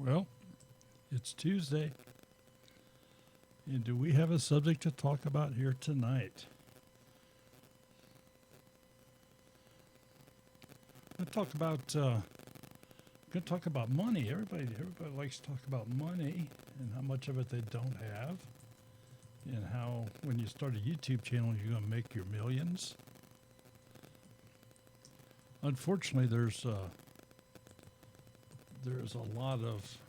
Well, it's Tuesday. And do we have a subject to talk about here tonight? We're going to talk about money. Everybody likes to talk about money and how much of it they don't have, and how when you start a YouTube channel you're going to make your millions. Unfortunately, there's a lot of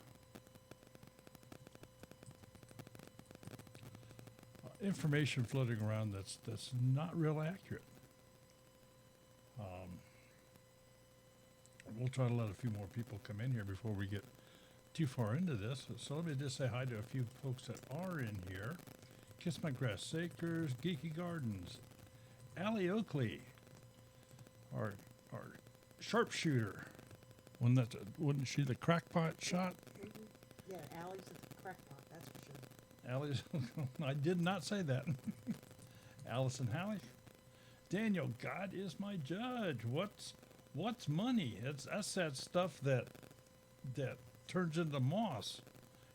information floating around that's not real accurate. We'll try to let a few more people come in here before we get too far into this. So let me just say hi to a few folks that are in here. Kiss My Grass Sakers, Geeky Gardens, Allie Oakley, our sharpshooter. Wasn't she the crackpot shot? Yeah, Allie's a crackpot, that's for sure. Allie's, I did not say that. Allison Hallie. Daniel, God is my judge. What's money? That's that stuff that turns into moss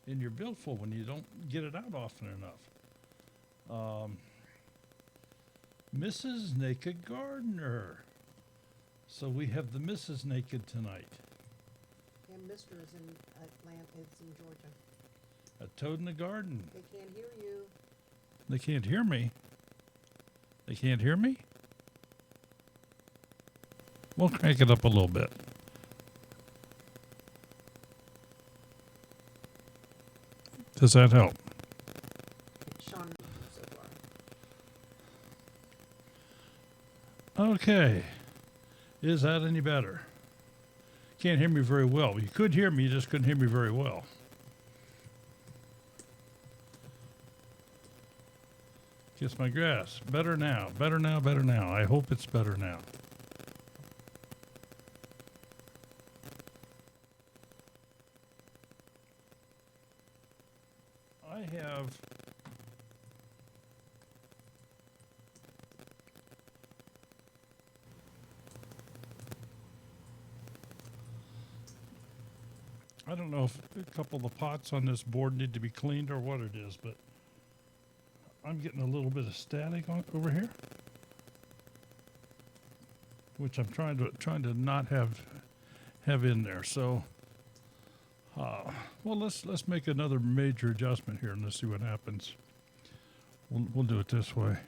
in your billfold when you don't get it out often enough. Mrs. Naked Gardener. So we have the Mrs. Naked tonight. And Mr. is in Atlanta, it's in Georgia. A toad in the garden. They can't hear you. They can't hear me. They can't hear me? We'll crank it up a little bit. Does that help? Sean so far. Okay. Is that any better? Can't hear me very well. You could hear me, you just couldn't hear me very well. Kiss my grass. Better now. Better now. Better now. I hope it's better now. I don't know if a couple of the pots on this board need to be cleaned or what it is, but I'm getting a little bit of static over here, which I'm trying to not have in there. So, well, let's make another major adjustment here and let's see what happens. We'll do it this way.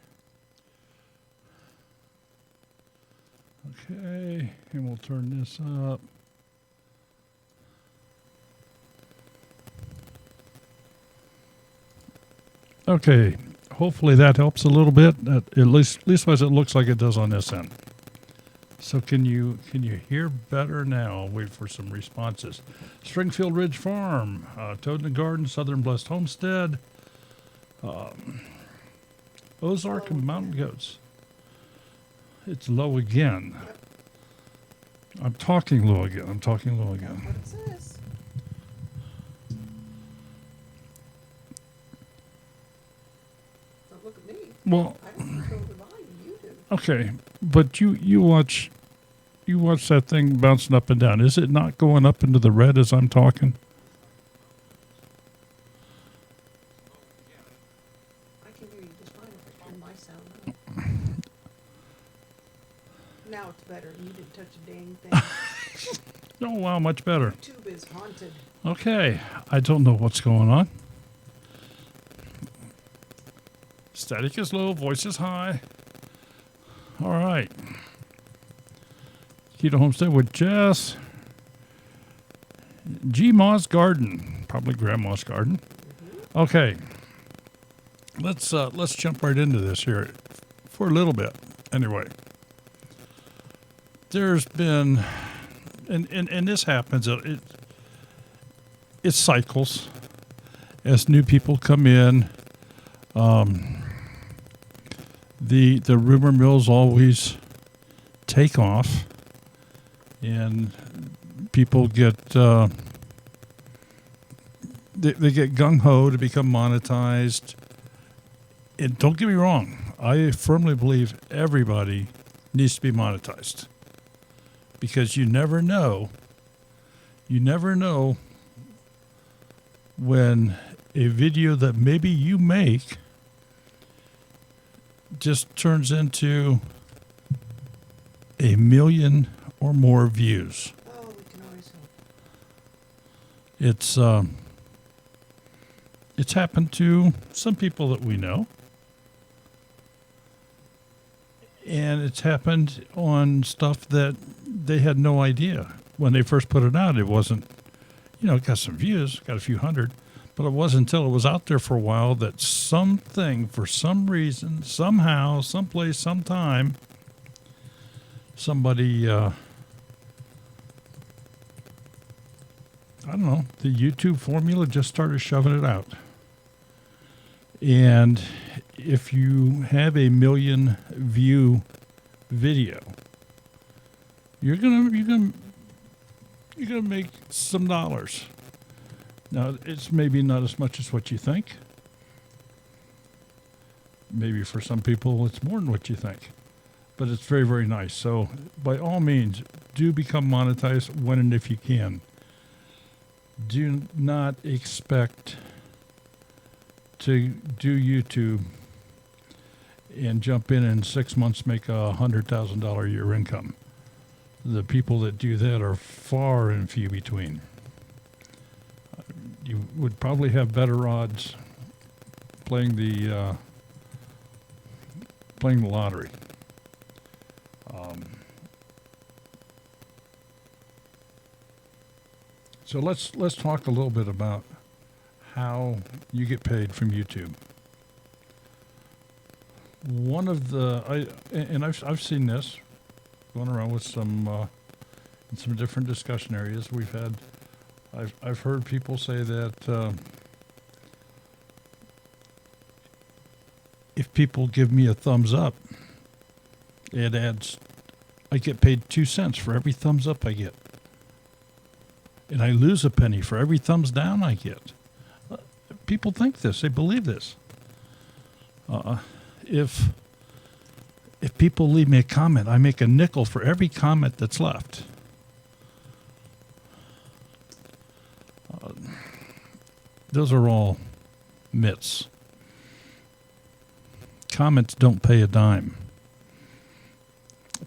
Okay, and we'll turn this up. Okay, hopefully that helps a little bit. At least as it looks like it does on this end. So can you hear better now? I'll wait for some responses. Springfield Ridge Farm, Toad in the Garden, Southern Blessed Homestead, Ozark and Mountain Goats. It's low again. Yep. I'm talking low again. That's what it says. Don't look at me. Well, I don't control the volume, you do. okay, but you watch that thing bouncing up and down. Is it not going up into the red as I'm talking? I can hear you just fine if I turn my sound up. Now it's better. You didn't touch a dang thing. Oh, wow, much better. YouTube is haunted. Okay, I don't know what's going on. Static is low, voice is high. All right. Keto Homestead with Jess. G-Ma's Garden, probably Grandma's Garden. Mm-hmm. Okay, let's jump right into this here for a little bit. Anyway, there's been, and this happens. It cycles as new people come in. The rumor mills always take off, and people get they get gung ho to become monetized. And don't get me wrong, I firmly believe everybody needs to be monetized, because you never know when a video that maybe you make just turns into 1 million or more views. Oh, we can always hope. It's happened to some people that we know. And it's happened on stuff that they had no idea. When they first put it out, it wasn't, it got some views, got a few hundred, but it wasn't until it was out there for a while that something, for some reason, somehow, someplace, sometime, somebody, I don't know, the YouTube formula just started shoving it out. And if you have 1 million view video, you're gonna make some dollars. Now, it's maybe not as much as what you think. Maybe for some people it's more than what you think, but it's very, very nice. So by all means, do become monetized when and if you can. Do not expect to do YouTube and jump in 6 months make $100,000 a year income. The people that do that are far and few between. You would probably have better odds playing the lottery. So let's talk a little bit about how you get paid from YouTube. One of the I've seen this going around with some in some different discussion areas we've had. I've heard people say that if people give me a thumbs up, it adds. I get paid 2 cents for every thumbs up I get, and I lose a penny for every thumbs down I get. People think this. They believe this. If people leave me a comment, I make a nickel for every comment that's left. Those are all myths. Comments don't pay a dime.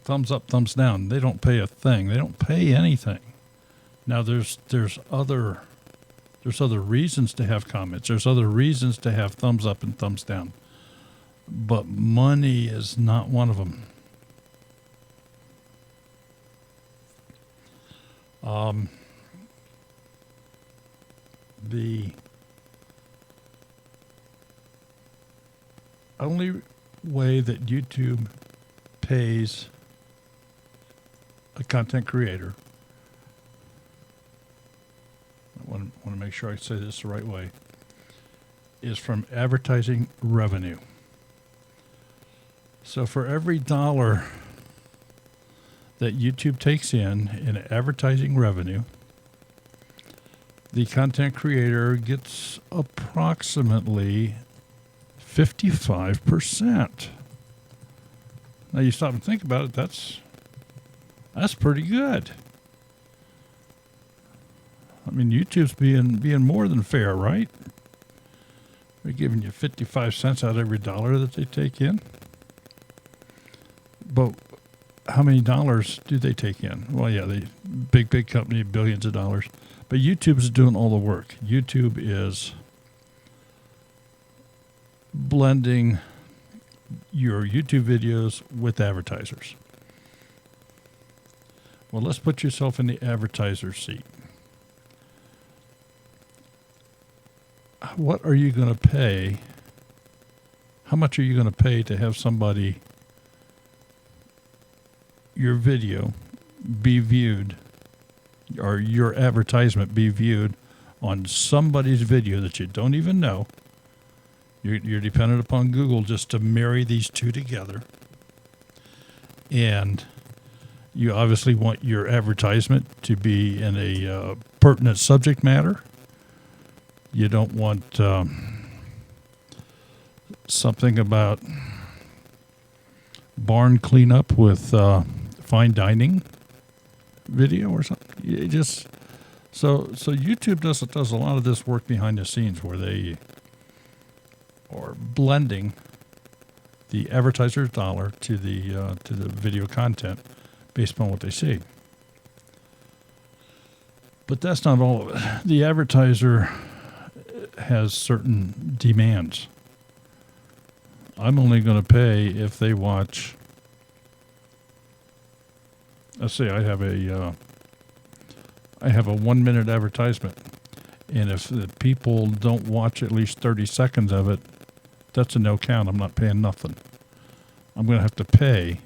Thumbs up, thumbs down. They don't pay a thing. They don't pay anything. Now there's other reasons to have comments. There's other reasons to have thumbs up and thumbs down. But money is not one of them. The only way that YouTube pays a content creator, I want to make sure I say this the right way, is from advertising revenue. So for every dollar that YouTube takes in advertising revenue, the content creator gets approximately 55%. Now you stop and think about it, that's pretty good. I mean, YouTube's being more than fair, right? They're giving you 55 cents out of every dollar that they take in. But how many dollars do they take in? Well, yeah, the big company, billions of dollars. But YouTube's doing all the work. YouTube is blending your YouTube videos with advertisers. Well, let's put yourself in the advertiser seat. What are you going to pay? How much are you going to pay to have somebody, your video, be viewed, or your advertisement be viewed on somebody's video that you don't even know? You're dependent upon Google just to marry these two together. And you obviously want your advertisement to be in a pertinent subject matter. You don't want something about barn cleanup with fine dining video or something. So YouTube does a lot of this work behind the scenes where they are blending the advertiser's dollar to the video content based upon what they see. But that's not all of it. The advertiser has certain demands. I'm only going to pay if they watch. Let's say I have a 1 minute advertisement, and if the people don't watch at least 30 seconds of it, that's a no count. I'm not paying nothing. I'm going to have to pay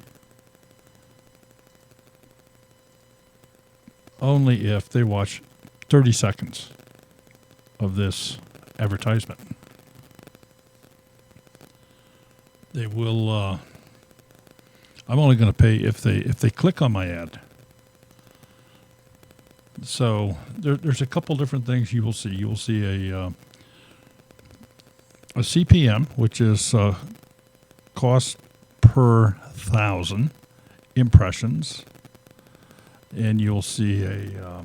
only if they watch 30 seconds of this advertisement. They will. I'm only going to pay if they click on my ad. So there's a couple different things you will see. You will see a CPM, which is cost per 1,000 impressions, and you'll see a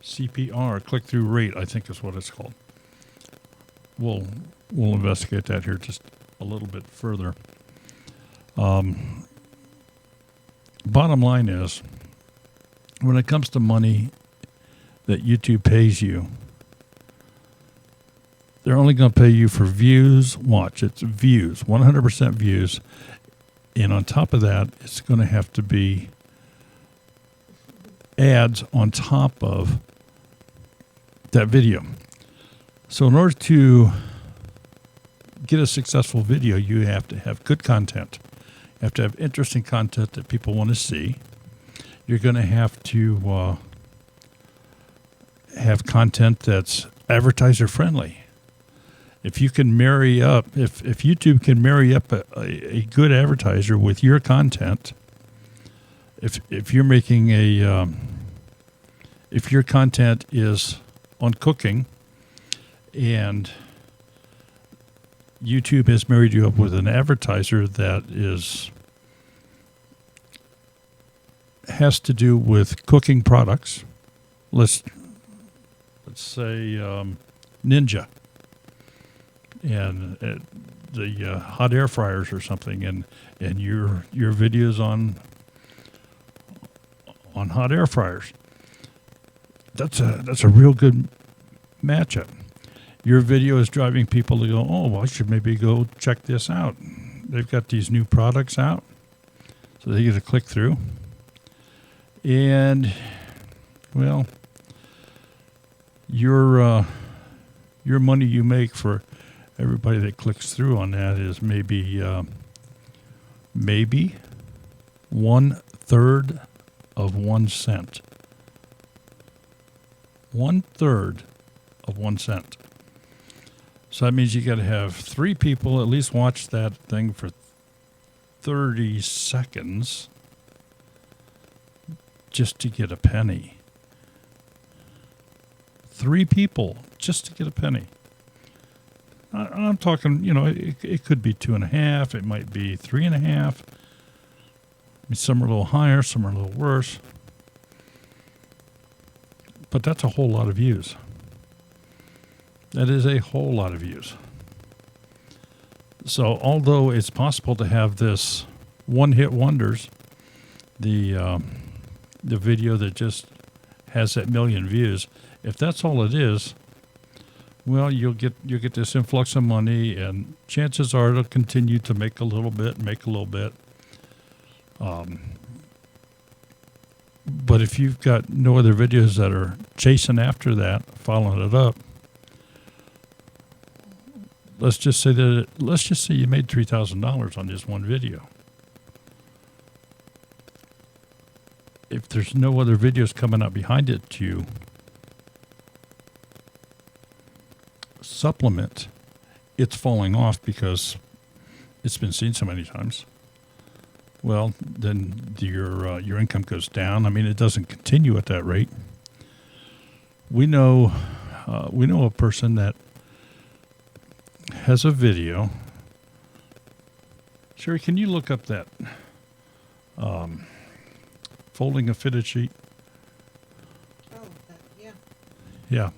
CPR, click-through rate, I think is what it's called. We'll investigate that here just a little bit further. Bottom line is, when it comes to money that YouTube pays you, they're only going to pay you for views. Watch, it's views, 100% views. And on top of that, it's going to have to be ads on top of that video. So in order to get a successful video, you have to have good content. You have to have interesting content that people want to see. You're going to have to have content that's advertiser friendly. If you can marry up, if YouTube can marry up a good advertiser with your content, if you're making if your content is on cooking and YouTube has married you up with an advertiser that has to do with cooking products. Let's say Ninja and the hot air fryers or something, and your videos on hot air fryers. That's a real good matchup. Your video is driving people to go, oh, well, I should maybe go check this out. They've got these new products out, so they get to click through. And, well, your money you make for everybody that clicks through on that is maybe 1/3 of 1 cent. 1/3 of 1 cent. So that means you got to have 3 people at least watch that thing for 30 seconds just to get a penny. 3 people just to get a penny. I'm talking, it could be 2.5. It might be 3.5. I mean, some are a little higher, some are a little worse. But that's a whole lot of views. That is a whole lot of views. So although it's possible to have this one-hit wonders, the video that just has that million views, if that's all it is, well, you'll get this influx of money, and chances are it'll continue to make a little bit. But if you've got no other videos that are chasing after that, following it up, let's just say you made $3,000 on this one video. If there's no other videos coming up behind it to supplement, it's falling off because it's been seen so many times. Well, then your income goes down. I mean, it doesn't continue at that rate. We know a person that has a video Sherry, can you look up that folding a fitted sheet? Oh, yeah. Yeah.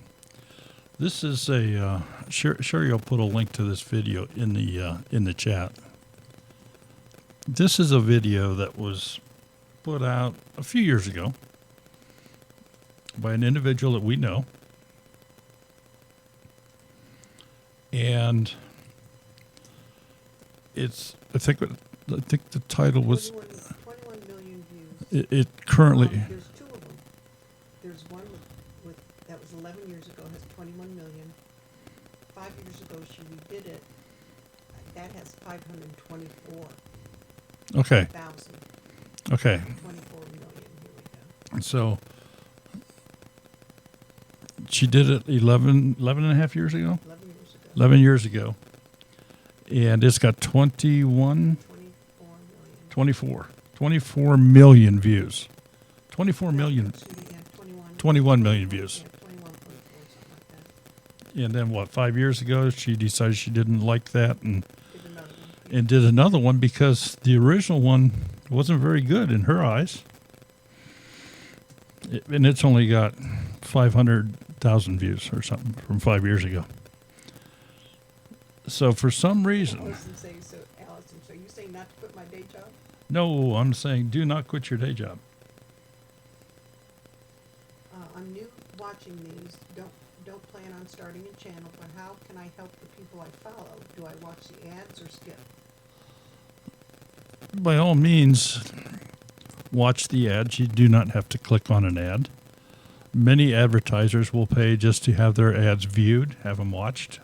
This is a Sherry will put a link to this video in the chat. This is a video that was put out a few years ago by an individual that we know. And it's I think the title was 21 million views. it currently There's two of them. There's one with that was 11 years ago, has 21 million. 5 years ago, she redid it. That has 524,000. okay. 24 million. Here we go. So she did it 11 and a half years ago? 11 years ago. 11 years ago. And it's got 24 million views. 24 million, 21 million views. Yeah, 21.4, something like that. And then what, 5 years ago, she decided she didn't like that and Did another one. did another one because the original one wasn't very good in her eyes. And it's only got 500,000 views or something from 5 years ago. So for some reason, Allison, so you say not to quit my day job? no, I'm saying do not quit your day job. I'm new watching these. Don't plan on starting a channel, but how can I help the people I follow? Do I watch the ads or skip? By all means, watch the ads. You do not have to click on an ad. Many advertisers will pay just to have their ads viewed, have them watched.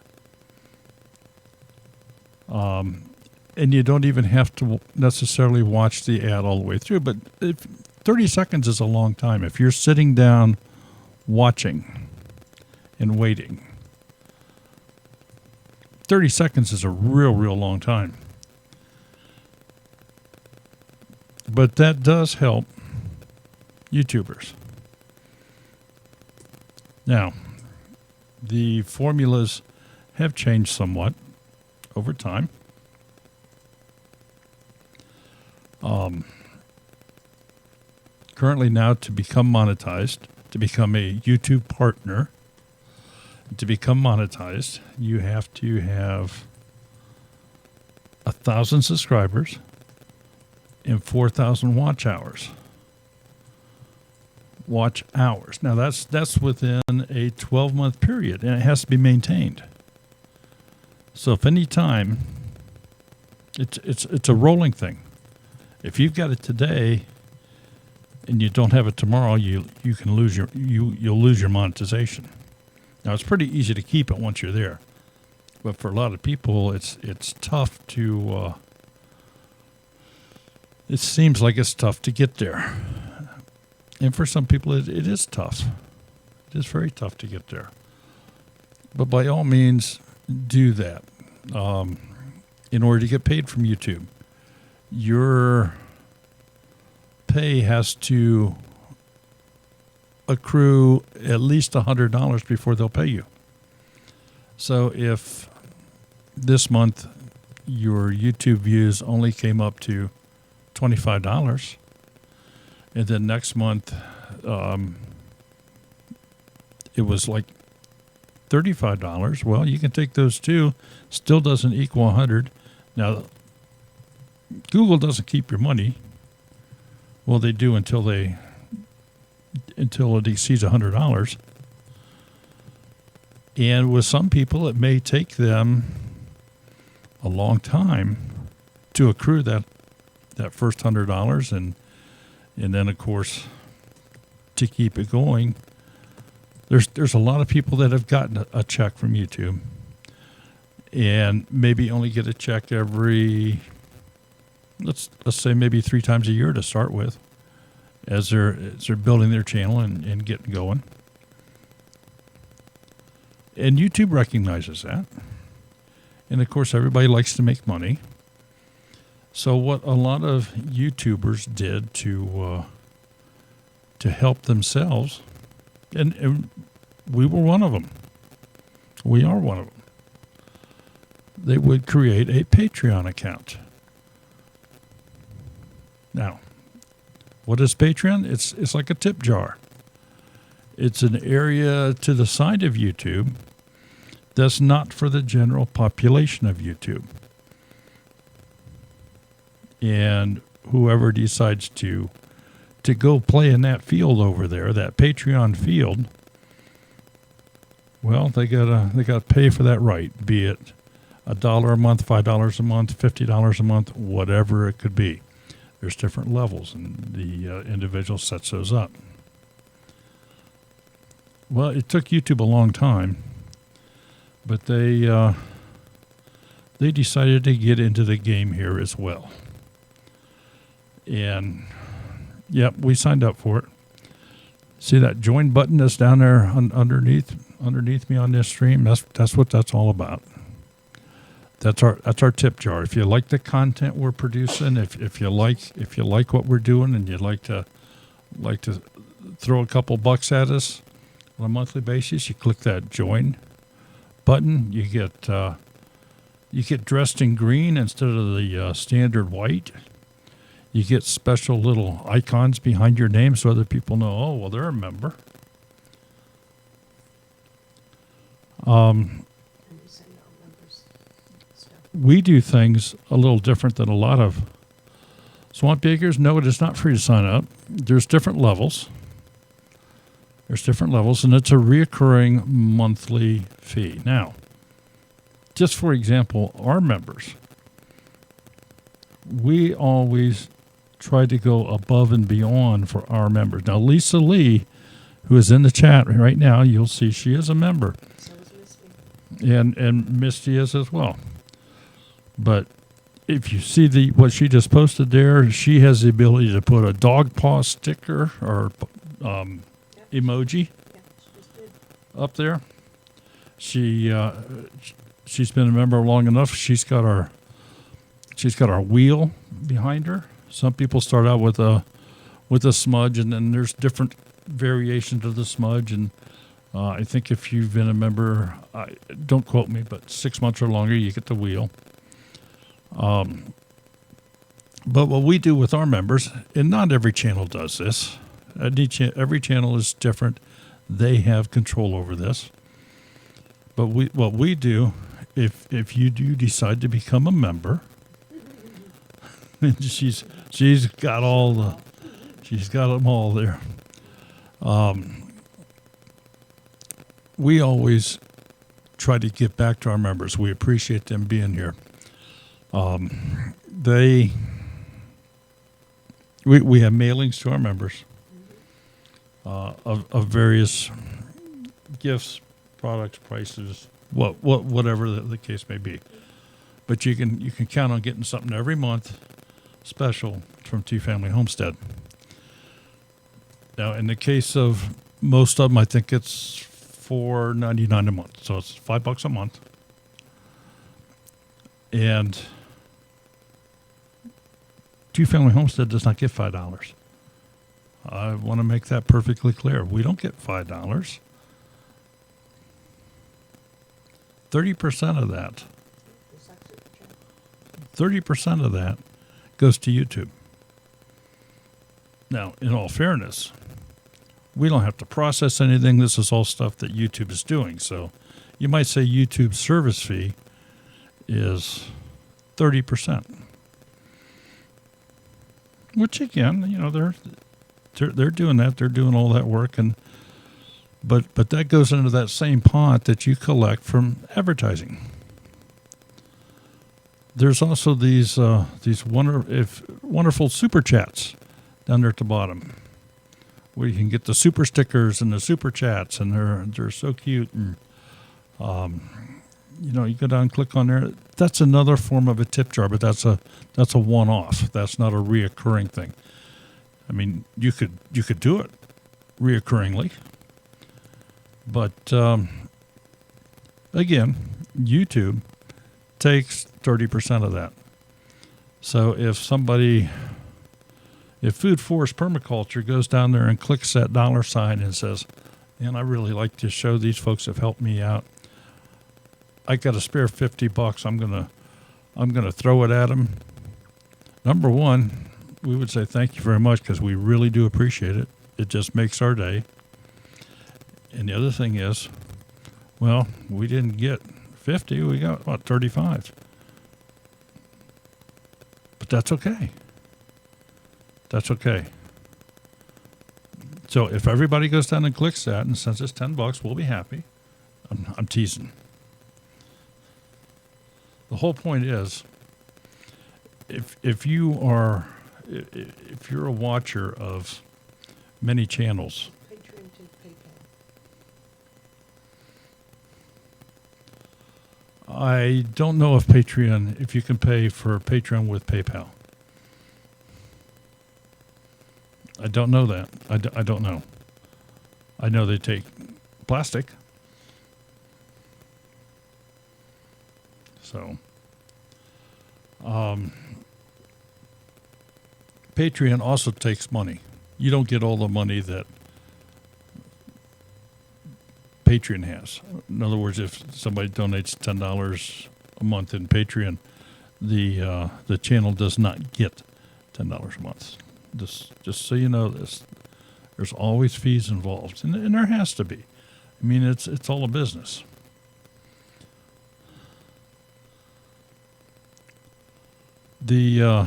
And you don't even have to necessarily watch the ad all the way through, but 30 seconds is a long time. If you're sitting down watching and waiting, 30 seconds is a real long time. But that does help YouTubers. Now, the formulas have changed somewhat over time. Currently now, to become monetized, to become a YouTube partner, to become monetized, you have to have 1,000 subscribers and 4,000 watch hours. Watch hours. Now that's within a 12-month period, and it has to be maintained. So if any time, it's a rolling thing. If you've got it today and you don't have it tomorrow, you can lose you'll lose your monetization. Now it's pretty easy to keep it once you're there, but for a lot of people, it's tough to. It seems like it's tough to get there, and for some people, it is tough. It is very tough to get there. But by all means, do that in order to get paid from YouTube. Your pay has to accrue at least $100 before they'll pay you. So if this month your YouTube views only came up to $25, and then next month it was like $35, well, you can take those two. Still doesn't equal 100. Now, Google doesn't keep your money. Well, they do until it exceeds $100. And with some people, it may take them a long time to accrue that first $100, and then of course to keep it going. There's a lot of people that have gotten a check from YouTube, and maybe only get a check every let's say maybe 3 times a year to start with, as they're building their channel and getting going. And YouTube recognizes that. And of course, everybody likes to make money. So what a lot of YouTubers did to help themselves, and we were one of them. We are one of them. They would create a Patreon account Now, what is Patreon? It's like a tip jar. It's an area to the side of YouTube that's not for the general population of YouTube. And whoever decides to go play in that field over there, that Patreon field, well, they gotta pay for that right, be it $1 a month, $5 a month, $50 a month, whatever it could be. There's different levels, and the individual sets those up. Well, it took YouTube a long time, but they decided to get into the game here as well. And yep, we signed up for it. See that join button that's down there underneath me on this stream? That's what that's all about. That's our tip jar. If you like the content we're producing, if you like what we're doing, and you'd like to throw a couple bucks at us on a monthly basis, you click that join button. You get dressed in green instead of the standard white. You get special little icons behind your name so other people know, oh, well, they're a member. We do things a little different than a lot of swamp diggers. No, it is not free to sign up. There's different levels. And it's a reoccurring monthly fee. Now, just for example, our members, we always try to go above and beyond for our members. Now, Lisa Lee, who is in the chat right now, you'll see she is a member. So is Misty. And Misty is as well. But if you see what she just posted there, she has the ability to put a dog paw sticker or emoji up there. She's been a member long enough. She's got our wheel behind her. Some people start out with a smudge, and then there's different variations of the smudge. And I think if you've been a member, don't quote me, but 6 months or longer, you get the wheel. But what we do with our members, and not every channel does this. Every channel is different. They have control over this. But what we do, if you do decide to become a member, and she's got them all there. We always try to give back to our members. We appreciate them being here. We have mailings to our members of various gifts, products, prices, whatever the case may be. But you can count on getting something every month special from Two Family Homestead. Now, in the case of most of them, I think it's $4.99 a month, so it's $5 a month. And Two Family Homestead does not get $5. I want to make that perfectly clear. We don't get $5. 30% of that. 30% of that goes to YouTube. Now, in all fairness, we don't have to process anything. This is all stuff that YouTube is doing. So you might say YouTube's service fee is 30%. Which again, they're doing that. They're doing all that work, but that goes into that same pot that you collect from advertising. There's also these wonderful super chats down there at the bottom, where you can get the super stickers and the super chats, and they're so cute. And you go down and click on there. That's another form of a tip jar, but that's a one-off. That's not a reoccurring thing. I mean, you could do it reoccurringly, but again, YouTube takes 30% of that. So if Food Forest Permaculture goes down there and clicks that $sign and says, "Man, I really like this show. These folks have helped me out. I got a spare $50. I'm gonna throw it at them." Number one, we would say thank you very much because we really do appreciate it. It just makes our day. And the other thing is, well, we didn't get 50, we got about 35. But that's okay. That's okay. So if everybody goes down and clicks that and sends us $10, we'll be happy. I'm teasing. The whole point is, if you're a watcher of many channels, Patreon to PayPal. I don't know if you can pay for Patreon with PayPal. I don't know that. I don't know. I know they take plastic. So, Patreon also takes money. You don't get all the money that Patreon has. In other words, if somebody donates $10 a month in Patreon, the channel does not get $10 a month. Just so you know this, there's always fees involved, and there has to be. I mean, it's all a business. The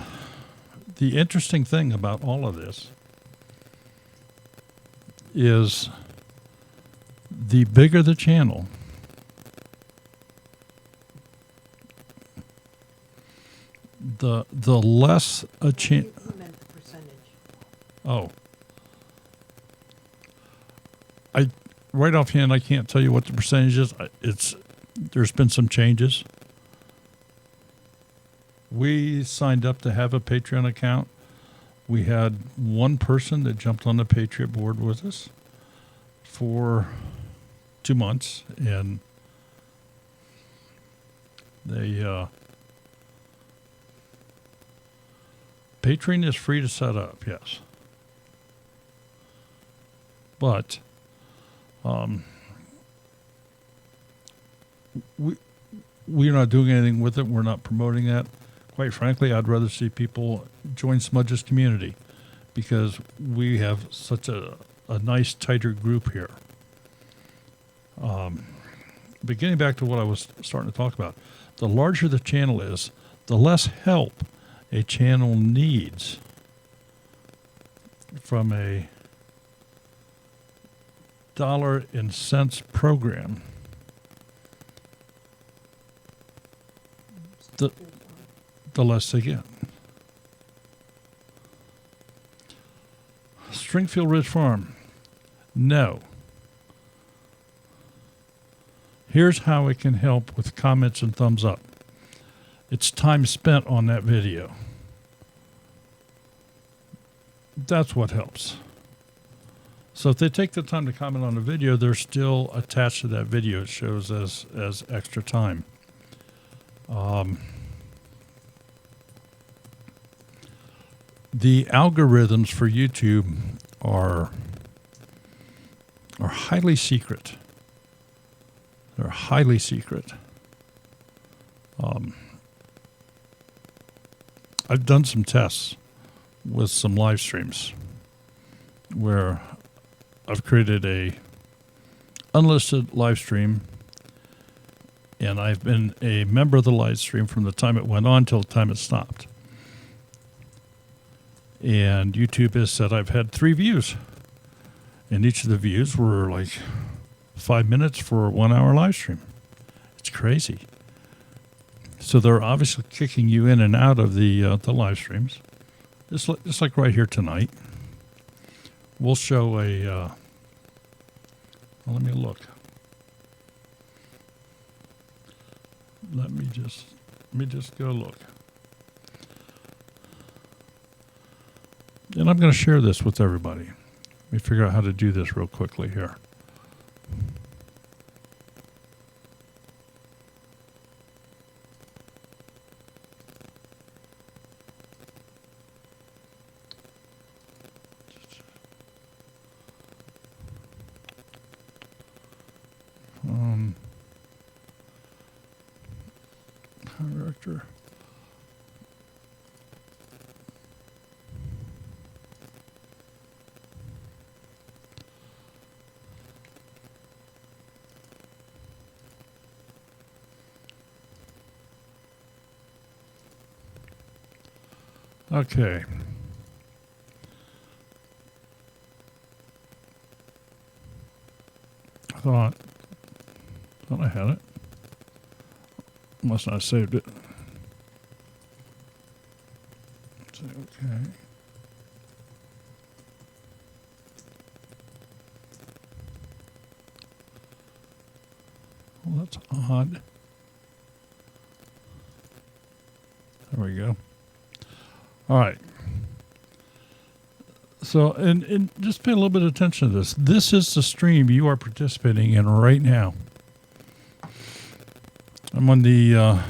interesting thing about all of this is the bigger the channel, the less a channel. You meant the percentage. Oh. Right offhand, I can't tell you what the percentage is. There's been some changes. We signed up to have a Patreon account. We had one person that jumped on the Patriot board with us for 2 months, and they Patreon is free to set up, yes. But we're not doing anything with it. We're not promoting that. Quite frankly, I'd rather see people join Smudge's community because we have such a nice, tighter group here. But getting back to what I was starting to talk about, the larger the channel is, the less help a channel needs from a dollar and cents program. The less they get. Stringfield Ridge Farm. No. Here's how it can help with comments and thumbs up. It's time spent on that video. That's what helps. So if they take the time to comment on the video, they're still attached to that video. It shows as extra time. The algorithms for YouTube are highly secret. They're highly secret. I've done some tests with some live streams where I've created a unlisted live stream, and I've been a member of the live stream from the time it went on till the time it stopped. And YouTube has said I've had 3 views, and each of the views were like 5 minutes for a 1 hour live stream. It's crazy. So they're obviously kicking you in and out of the live streams. Just like right here tonight. We'll show a, well, let me look. Let me just go look. And I'm going to share this with everybody. Let me figure out how to do this real quickly here. Director. Okay. Thought I had it. Must not have saved it. Say okay. Well, that's odd. There we go. All right. So, and just pay a little bit of attention to this. This is the stream you are participating in right now. I'm on the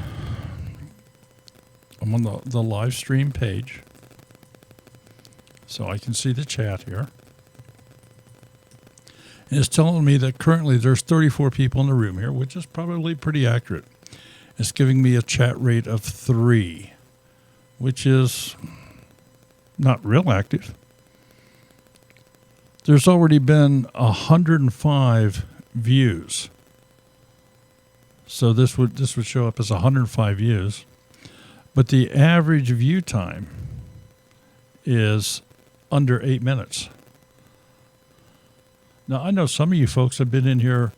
live stream page, so I can see the chat here. And it's telling me that currently there's 34 people in the room here, which is probably pretty accurate. It's giving me a chat rate of 3, which is not real active. There's already been 105 views. So this would show up as 105 views. But the average view time is under 8 minutes. Now, I know some of you folks have been in here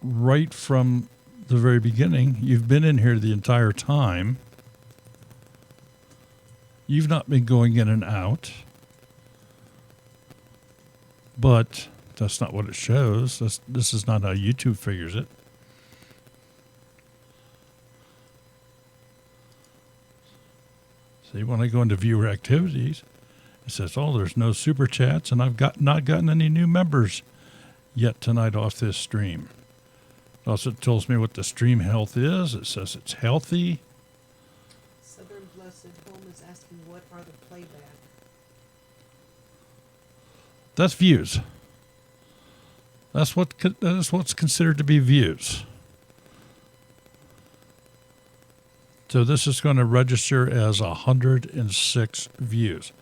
right from the very beginning. You've been in here the entire time. You've not been going in and out. But that's not what it shows. This is not how YouTube figures it. See, when I go into viewer activities, it says, oh, there's no super chats, and I've not gotten any new members yet tonight off this stream. It also tells me what the stream health is. It says it's healthy. Southern Blessed Home is asking, what are the playback? That's views. That's what's considered to be views. So this is going to register as 106 views.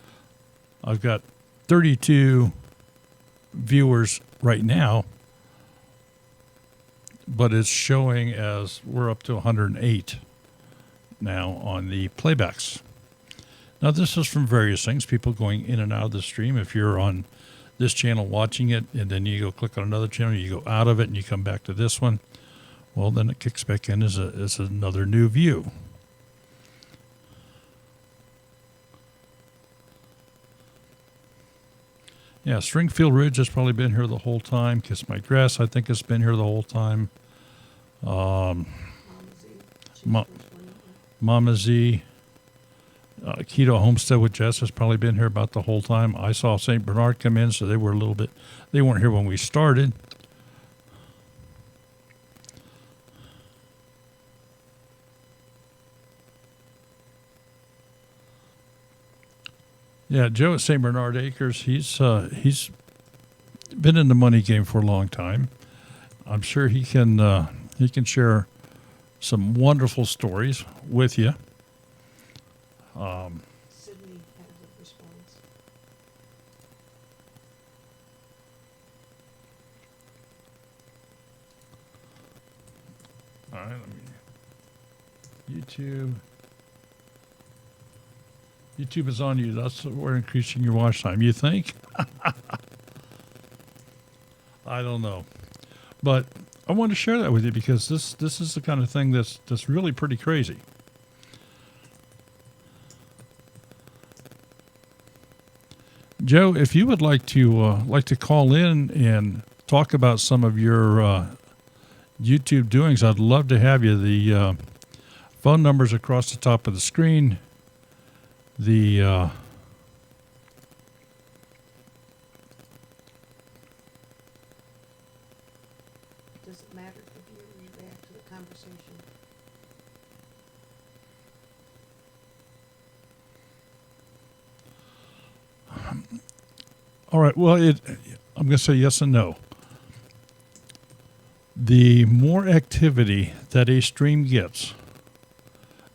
I've got 32 viewers right now, but it's showing as we're up to 108 now on the playbacks. Now, this is from various things, people going in and out of the stream. If you're on this channel watching it, and then you go click on another channel, you go out of it, and you come back to this one, well, then it kicks back in as another new view. Yeah, Stringfield Ridge has probably been here the whole time. Kiss My Grass, I think, has been here the whole time. Mama Z. Keto Homestead with Jess has probably been here about the whole time. I saw St. Bernard come in, so they weren't here when we started. Yeah, Joe at St. Bernard Acres, he's been in the money game for a long time. I'm sure he can share some wonderful stories with you. Sydney has a response. All right, YouTube is on you. That's we're increasing your watch time. You think? I don't know, but I want to share that with you because this is the kind of thing that's really pretty crazy. Joe, if you would like to call in and talk about some of your YouTube doings, I'd love to have you. The phone number's across the top of the screen. The Does it matter if the viewers react to the conversation? All right. Well, I'm going to say yes and no. The more activity that a stream gets,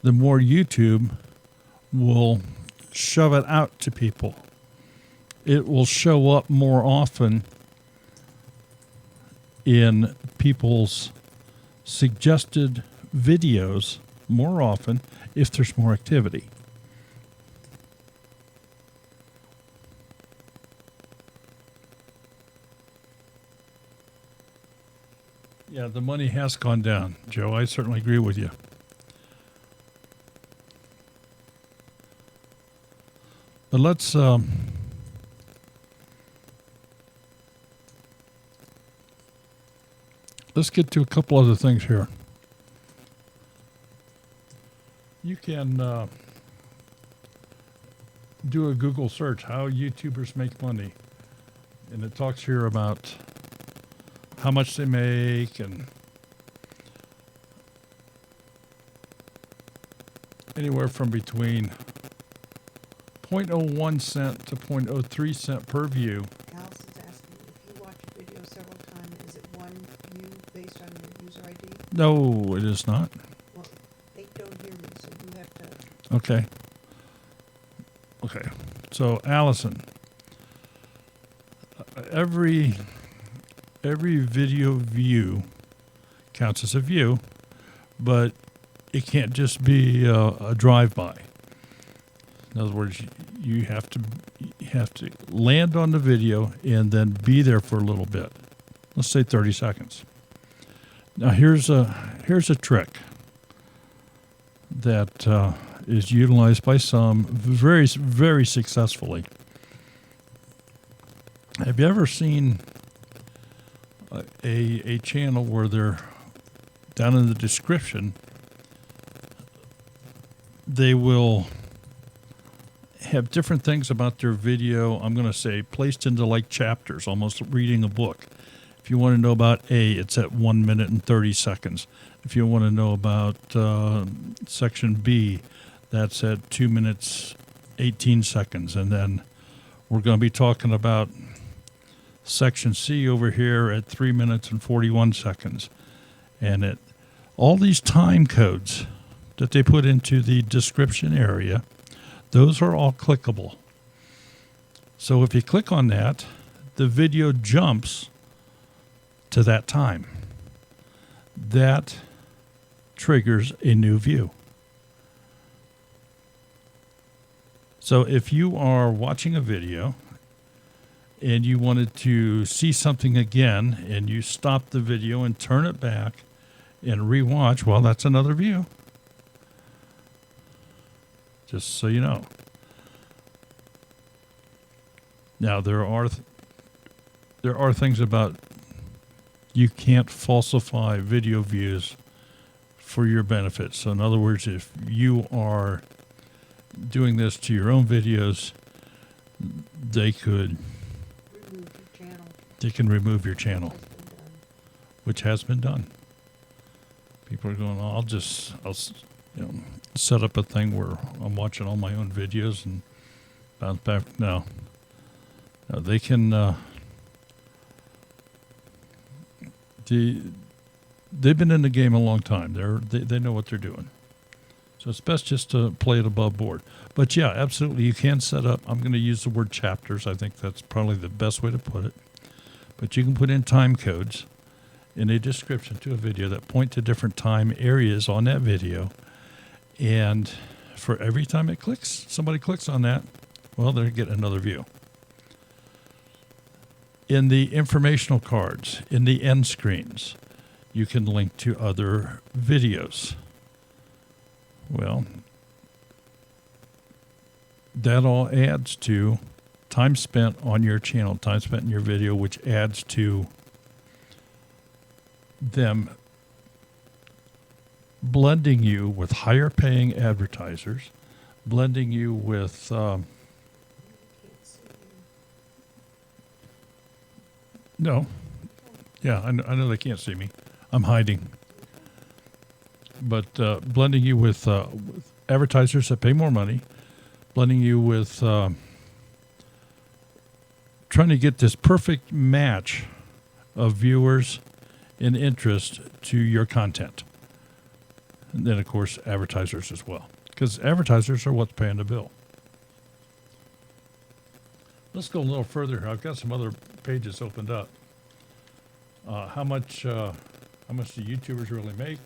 the more YouTube will shove it out to people. It will show up more often in people's suggested videos more often if there's more activity. Yeah, the money has gone down, Joe. I certainly agree with you. But let's get to a couple other things here. You can do a Google search, how YouTubers make money. And it talks here about how much they make and anywhere from between 0.01 cent to 0.03 cent per view. Allison's asking, if you watch a video several times, is it one view based on your user ID? No, it is not. Well, they don't hear me, so you have to. Okay. Okay. So, Allison, every video view counts as a view, but it can't just be a drive-by. In other words, you have to land on the video and then be there for a little bit. Let's say 30 seconds. Now here's a trick that is utilized by some very, very successfully. Have you ever seen a channel where they're down in the description, they will have different things about their video, I'm going to say, placed into like chapters, almost reading a book. If you want to know about A, it's at 1 minute and 30 seconds. If you want to know about section B, that's at 2 minutes, 18 seconds. And then we're going to be talking about section C over here at 3 minutes and 41 seconds. And all these time codes that they put into the description area, those are all clickable. So if you click on that, the video jumps to that time. That triggers a new view. So if you are watching a video and you wanted to see something again and you stop the video and turn it back and rewatch, well, that's another view. Just so you know. Now there are things about you can't falsify video views for your benefit. So in other words, if you are doing this to your own videos, they can remove your channel, which has been done. People are going, oh, I'll set up a thing where I'm watching all my own videos and bounce back. No, they can. They've been in the game a long time. They know what they're doing. So it's best just to play it above board. But yeah, absolutely, you can set up. I'm going to use the word chapters. I think that's probably the best way to put it. But you can put in time codes in a description to a video that point to different time areas on that video. And for every time somebody clicks on that, well, they're getting another view. In the informational cards, in the end screens, you can link to other videos. Well, that all adds to time spent on your channel, time spent in your video, which adds to them blending you with higher paying advertisers, blending you with no. Yeah, I know they can't see me. I'm hiding. But blending you with advertisers that pay more money, blending you with trying to get this perfect match of viewers and interest to your content. And then, of course, advertisers as well, because advertisers are what's paying the bill. Let's go a little further here. I've got some other pages opened up. How much do YouTubers really make?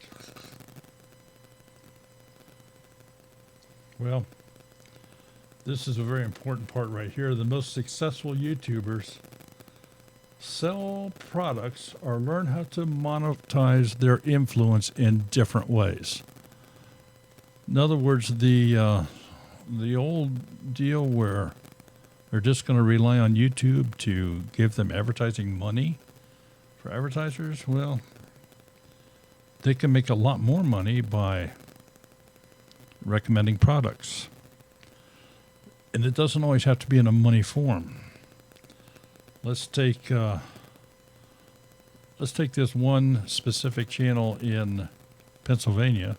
Well, this is a very important part right here. The most successful YouTubers sell products or learn how to monetize their influence in different ways. In other words, the old deal where they're just going to rely on YouTube to give them advertising money for advertisers, well, they can make a lot more money by recommending products. And it doesn't always have to be in a money form. Let's take this one specific channel in Pennsylvania.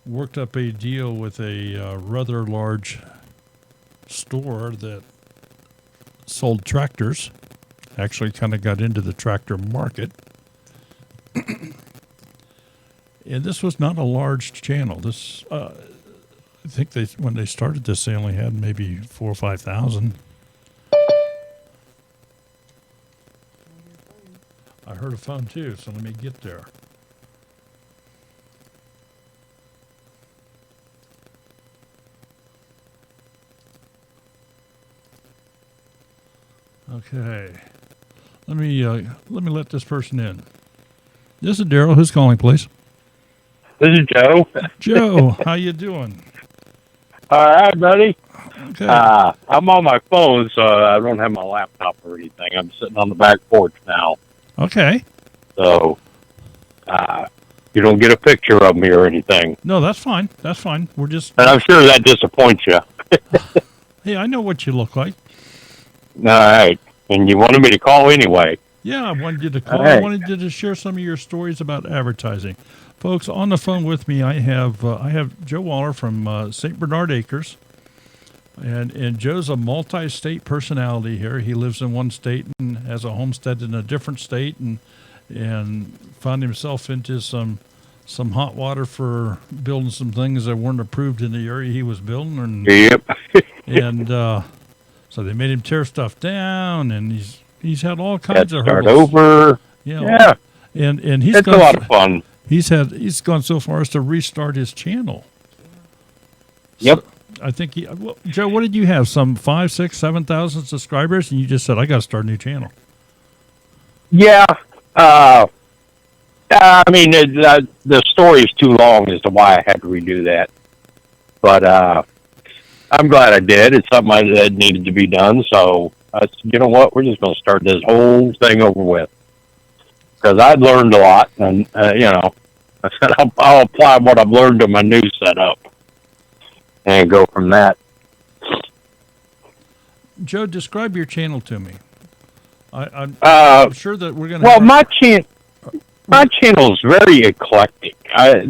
Worked up a deal with a rather large store that sold tractors. Actually, kind of got into the tractor market. And this was not a large channel. This, I think when they started this, they only had maybe 4,000 or 5,000. I heard a phone too, so let me get there. Okay. Let me let this person in. This is Daryl. Who's calling, please? This is Joe. Joe, how you doing? All right, buddy. Okay. I'm on my phone, so I don't have my laptop or anything. I'm sitting on the back porch now. Okay. So you don't get a picture of me or anything. No, that's fine. That's fine. We're just... And I'm sure that disappoints you. Hey, I know what you look like. All right. And you wanted me to call anyway. Yeah, I wanted you to call. Right. I wanted you to share some of your stories about advertising. Folks, on the phone with me, I have Joe Waller from St. Bernard Acres. And Joe's a multi-state personality here. He lives in one state and has a homestead in a different state, and found himself into some hot water for building some things that weren't approved in the area he was building. And, Yep. and so they made him tear stuff down, and he's had all kinds of Start hurdles. over. Yeah. And he's It's a lot of fun. He's gone so far as to restart his channel. Yep. So I think Joe, what did you have? Some 5,000, 6,000, 7,000 subscribers, and you just said, I got to start a new channel. Yeah. I mean, the story is too long as to why I had to redo that. But I'm glad I did. It's something that needed to be done. So, you know what? We're just going to start this whole thing over with. Because I'd learned a lot, and, you know, I said I'll apply what I've learned to my new setup and go from that. Joe, describe your channel to me. I'm sure that we're going to... Well, my channel is very eclectic. I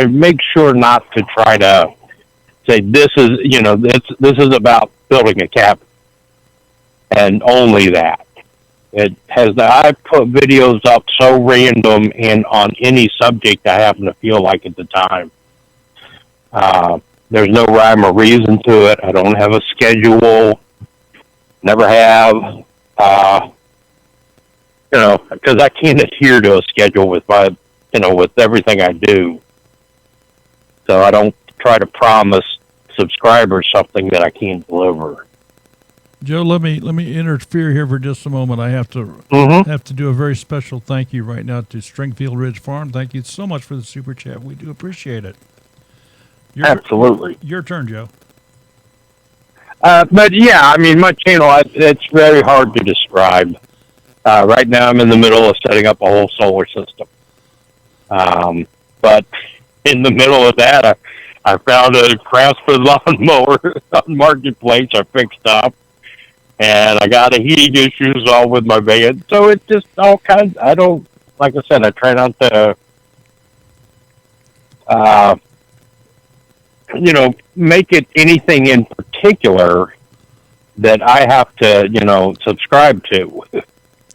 make sure not to try to say this is, you know, this is about building a cabin and only that. I put videos up so random and on any subject I happen to feel like at the time. There's no rhyme or reason to it. I don't have a schedule. Never have. You know, because I can't adhere to a schedule with with everything I do. So I don't try to promise subscribers something that I can't deliver. Joe, let me interfere here for just a moment. I have to do a very special thank you right now to Stringfield Ridge Farm. Thank you so much for the super chat. We do appreciate it. Absolutely. Your turn, Joe. But yeah, I mean, my channel, it's very hard to describe. Right now I'm in the middle of setting up a whole solar system. But in the middle of that, I found a Craftsman lawnmower on Marketplace. I fixed up. And I got a heating issues all with my van. So it's just all kinds. Like I said, I try not to, make it anything in particular that I have to, subscribe to.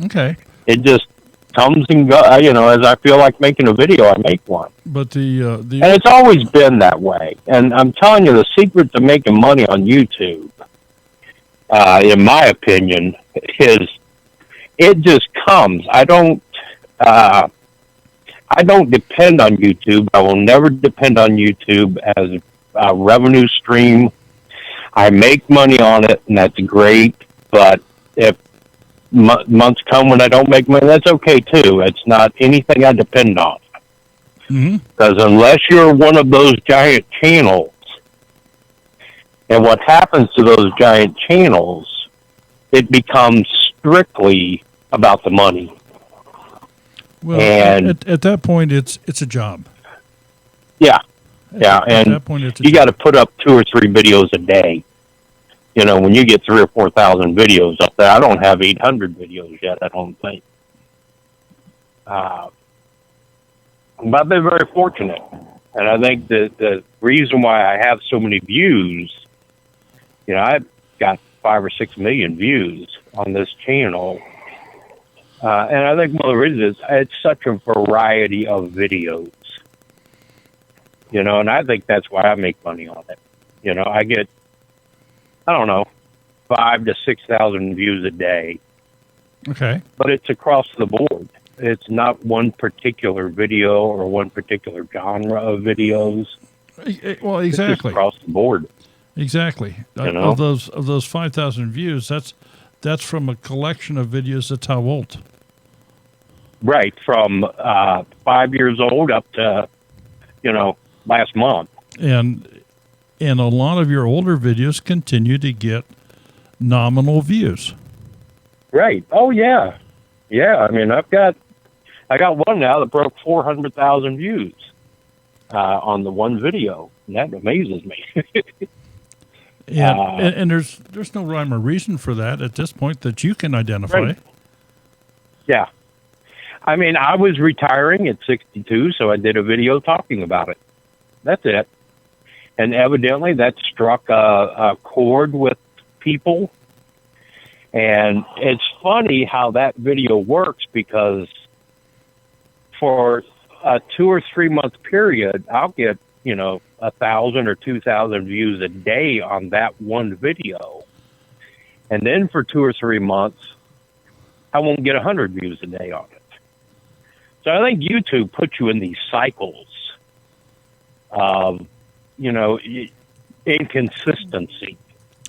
Okay. It just comes and goes, as I feel like making a video, I make one. But and it's always been that way. And I'm telling you, the secret to making money on YouTube, in my opinion, is it just comes. I don't depend on YouTube. I will never depend on YouTube as a revenue stream. I make money on it, and that's great. But if months come when I don't make money, that's okay too. It's not anything I depend on. Because unless you're one of those giant channels, and what happens to those giant channels, it becomes strictly about the money. Well, and at that point, it's a job. Yeah, and that point, it's a you got to job. put up 2 or 3 videos a day. You know, when you get 3,000 or 4,000 videos up there, I don't have 800 videos yet. I don't think. But I've been very fortunate, and I think the reason why I have so many views, you know, I've got 5 or 6 million views on this channel, and I think one of the reasons is it's such a variety of videos. You know, and I think that's why I make money on it. You know, I get, I don't know, 5,000 to 6,000 views a day. Okay. But it's across the board. It's not one particular video or one particular genre of videos. Well, It's just exactly. across the board. Exactly. You know? Of those 5,000 views, that's from a collection of videos that's how old? Right, from 5 years old up to, you know, last month. And a lot of your older videos continue to get nominal views. Right. Oh yeah, yeah. I mean, I got one now that broke 400,000 views on the one video, and that amazes me. And there's no rhyme or reason for that at this point that you can identify. Right. Yeah. I mean, I was retiring at 62, so I did a video talking about it. That's it. And evidently that struck a chord with people. And it's funny how that video works, because for a 2 or 3 month period, I'll get, you know, 1,000 or 2,000 views a day on that one video. And then for 2 or 3 months, I won't get 100 views a day on it. So I think YouTube puts you in these cycles of, you know, inconsistency.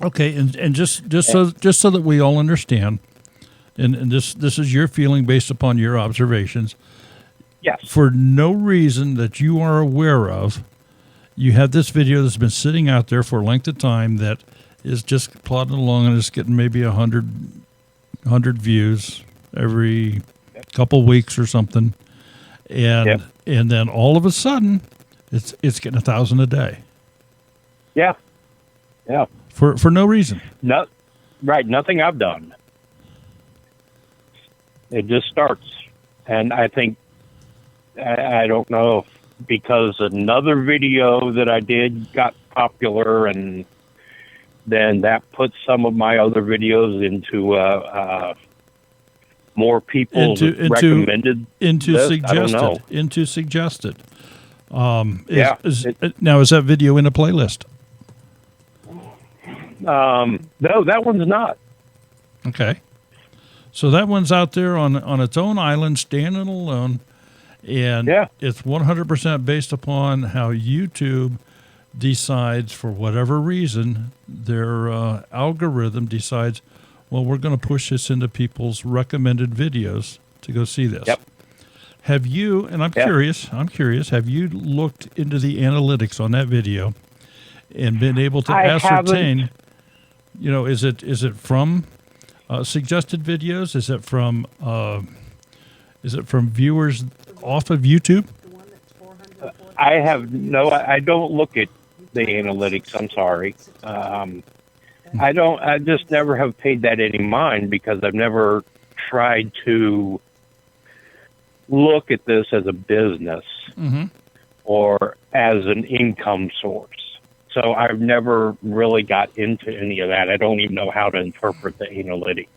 Okay, and just so that we all understand, and this is your feeling based upon your observations. Yes. For no reason that you are aware of, you have this video that's been sitting out there for a length of time that is just plodding along and it's getting maybe 100 views every couple weeks or something, and then all of a sudden, it's getting 1,000 a day. Yeah. Yeah. For no reason. No, right. Nothing I've done. It just starts. And I think, I don't know if because another video that I did got popular, and then that put some of my other videos into more people recommended into this. suggested. I don't know. Into suggested. Yeah. Now, is that video in a playlist? No, that one's not. Okay. So that one's out there on its own island, standing alone, and it's 100% based upon how YouTube decides, for whatever reason, their algorithm decides, well, we're going to push this into people's recommended videos to go see this. Yep. Have you, and I'm curious, have you looked into the analytics on that video and been able to ascertain, you know, is it from suggested videos? Is it from viewers off of YouTube? I don't look at the analytics. I'm sorry. I just never have paid that any mind, because I've never tried to look at this as a business or as an income source. So I've never really got into any of that. I don't even know how to interpret the analytics.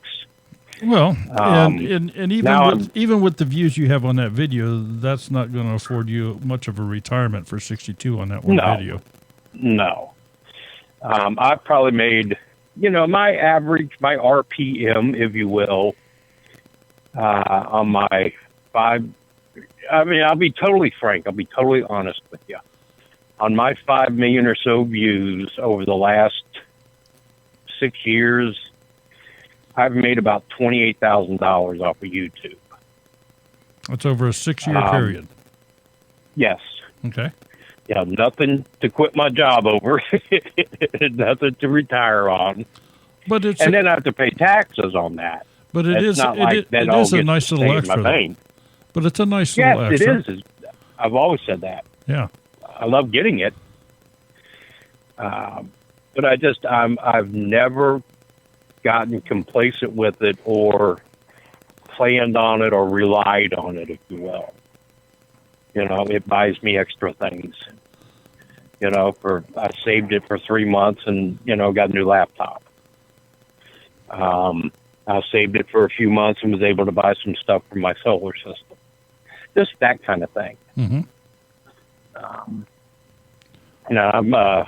Well, and even with the views you have on that video, that's not going to afford you much of a retirement for 62 on that one video. No. I've probably made, you know, my average, my RPM, if you will, on my I'll be totally frank. I'll be totally honest with you. On my 5 million or so views over the last 6 years, I've made about $28,000 off of YouTube. That's over a 6-year period. Yes. Okay. Yeah, nothing to quit my job over, nothing to retire on, But it's and then I have to pay taxes on that. but it It's is not it, like it, that it all is a gets nice to little stay in my extra. Though. bank. But it's a nice Yes, little extra. it is. I've always said that. Yeah. I love getting it, but I've never gotten complacent with it or planned on it or relied on it, if you will. You know, it buys me extra things. You know, I saved it for 3 months and, you know, got a new laptop. I saved it for a few months and was able to buy some stuff for my solar system. Just that kind of thing. Mm-hmm. You know, I'm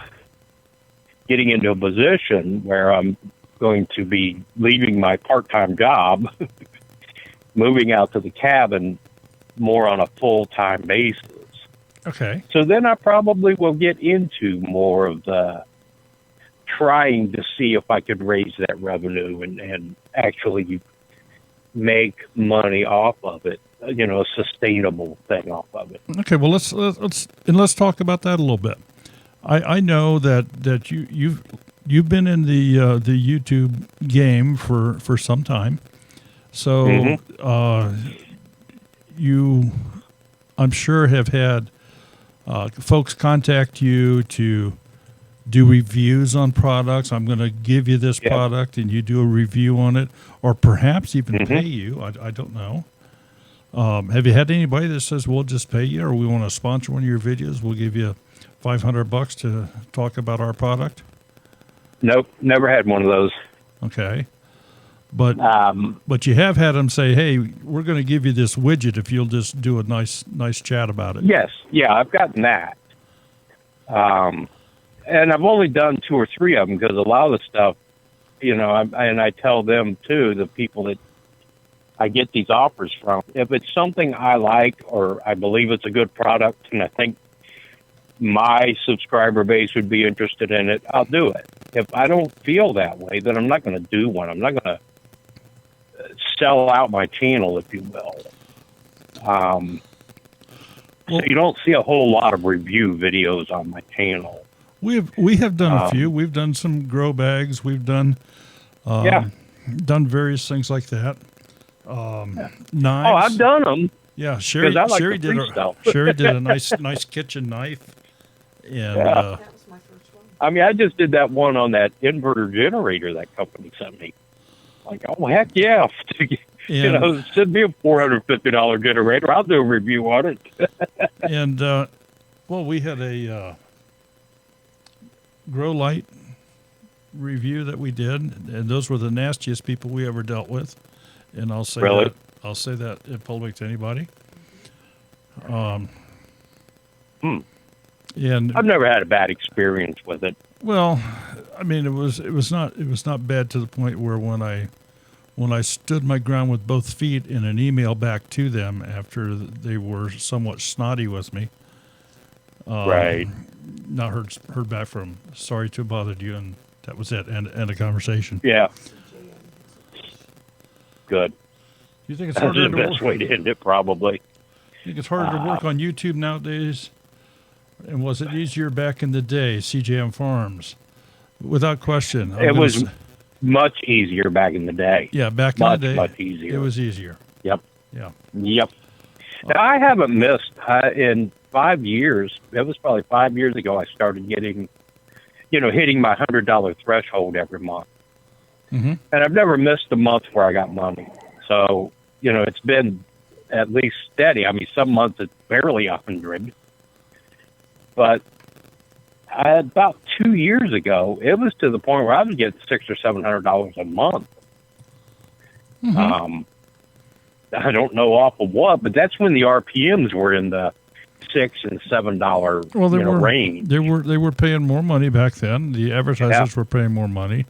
getting into a position where I'm going to be leaving my part-time job, moving out to the cabin more on a full-time basis. Okay. So then I probably will get into more of the trying to see if I could raise that revenue and actually make money off of it, you know, a sustainable thing off of it. Okay. Well, let's talk about that a little bit. I know that you've been in the YouTube game for some time, so you, I'm sure, have had folks contact you to do reviews on products. I'm going to give you this product, and you do a review on it, or perhaps even pay you. I don't know. Have you had anybody that says, we'll just pay you, or we want to sponsor one of your videos, we'll give you $500 to talk about our product? Nope, never had one of those. Okay. But you have had them say, hey, we're going to give you this widget if you'll just do a nice chat about it. Yes, yeah, I've gotten that. And I've only done 2 or 3 of them because a lot of the stuff, you know, and I tell them too, the people that I get these offers from, if it's something I like or I believe it's a good product and I think my subscriber base would be interested in it, I'll do it. If I don't feel that way, then I'm not going to do one. I'm not going to sell out my channel, if you will. So you don't see a whole lot of review videos on my channel. We have done a few. We've done some grow bags. We've done done various things like that. Knives. Oh, I've done them. Yeah, Sherry did a nice kitchen knife. And That was my first one. I mean, I just did that one on that inverter generator that company sent me. Like, oh, heck yeah. You know, send me a $450 generator. I'll do a review on it. And, well, we had a grow light review that we did, and those were the nastiest people we ever dealt with. And I'll say that in public to anybody. And I've never had a bad experience with it. Well, I mean, it was not bad to the point where when I stood my ground with both feet in an email back to them after they were somewhat snotty with me. Right. Not heard back from. Sorry to have bothered you, and that was it. End of conversation. Yeah. Good. Do you think it's That's harder the to best work? way to end it, probably. You think it's harder to work on YouTube nowadays? And was it easier back in the day, CJM Farms? Without question. It was much easier back in the day. Yeah, back in the day, much easier. It was easier. Yep. Yeah. Yep. Now, I haven't missed in 5 years. It was probably 5 years ago I started getting, you know, hitting my $100 threshold every month. Mm-hmm. And I've never missed a month where I got money. So, you know, it's been at least steady. I mean, some months it's barely 100. But about 2 years ago, it was to the point where I was getting $600 or $700 a month. Mm-hmm. I don't know off of what, but that's when the RPMs were in the $6 and $7 range. They were paying more money back then. The advertisers were paying more money,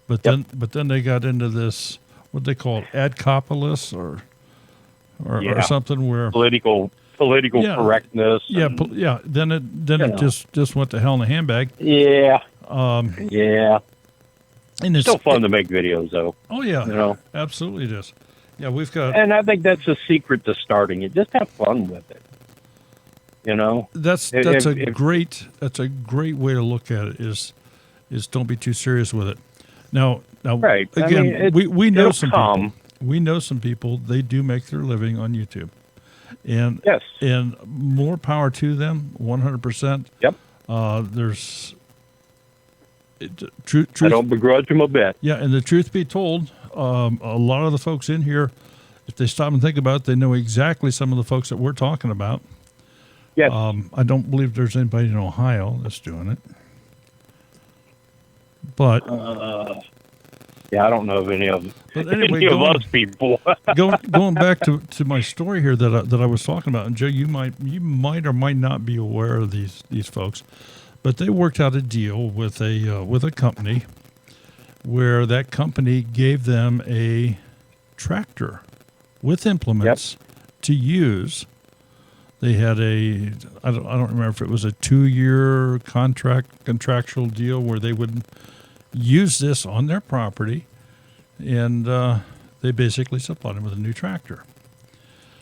but then they got into this, what they call it, adcopolis or something where political correctness. Then it just went to hell in a handbag. Yeah. Yeah. And Still fun to make videos, though. Oh yeah, You know, absolutely it is. Yeah, we've got. and I think that's the secret to starting it. Just have fun with it. You know, That's if great way to look at it. Is don't be too serious with it. Now right. again, I mean, we know it'll some come. people. We know some people. They do make their living on YouTube, and Yes. and more power to them. 100%. Yep. There's I truth. don't begrudge them a bit. Yeah, and the truth be told, a lot of the folks in here, if they stop and think about it, they know exactly some of the folks that we're talking about. Yes. I don't believe there's anybody in Ohio that's doing it. But Yeah, I don't know of any of but anyway, any of us people. going back to my story here that I was talking about, and Joe, you might or might not be aware of these folks, but they worked out a deal with a company where that company gave them a tractor with implements to use. They had I don't remember if it was a 2-year contractual deal where they would use this on their property, and they basically supplied them with a new tractor.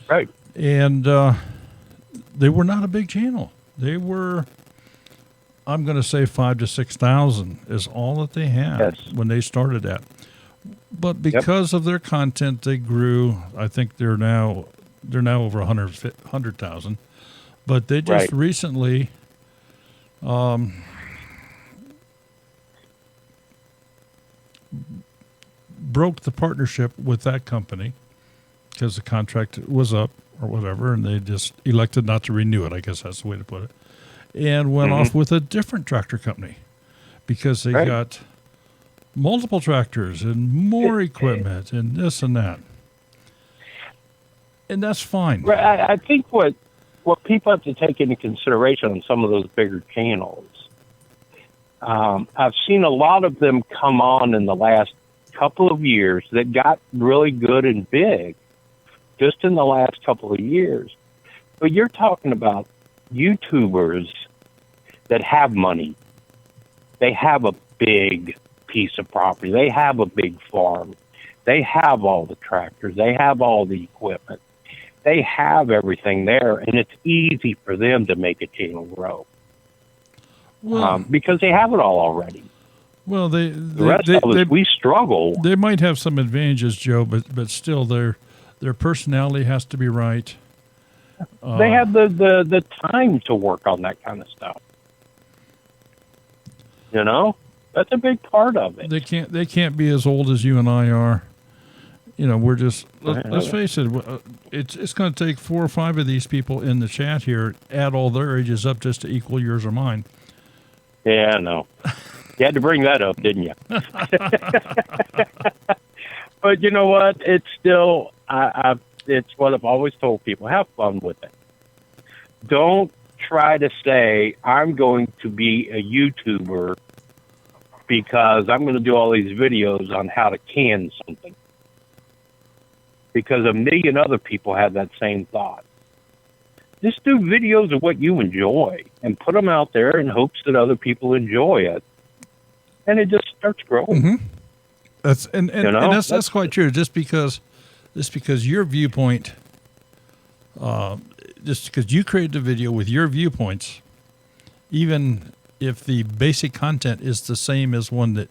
Right. And they were not a big channel. They were, I'm going to say 5,000 to 6,000 is all that they had when they started that. But because of their content, they grew. I think they're now over 100,000. But they just recently broke the partnership with that company because the contract was up or whatever, and they just elected not to renew it. I guess that's the way to put it. And went off with a different tractor company because they got multiple tractors and more equipment and this and that. And that's fine. Right. I think what people have to take into consideration on some of those bigger channels, I've seen a lot of them come on in the last couple of years that got really good and big just in the last couple of years. But you're talking about YouTubers that have money. They have a big piece of property. They have a big farm. They have all the tractors. They have all the equipment. They have everything there, and it's easy for them to make a channel grow because they have it all already. Well, the rest of us, we struggle. They might have some advantages, Joe, but still, their personality has to be right. They have the time to work on that kind of stuff. You know, that's a big part of it. They can't be as old as you and I are. You know, we're just let's face it. It's going to take 4 or 5 of these people in the chat here, add all their ages up just to equal yours or mine. Yeah, no. You had to bring that up, didn't you? But you know what? It's still, it's what I've always told people. Have fun with it. Don't try to say, I'm going to be a YouTuber because I'm going to do all these videos on how to can something. Because a million other people have that same thought. Just do videos of what you enjoy and put them out there in hopes that other people enjoy it. And it just starts growing. Mm-hmm. That's quite true. Just because your viewpoint, just because you created the video with your viewpoints, even if the basic content is the same as one that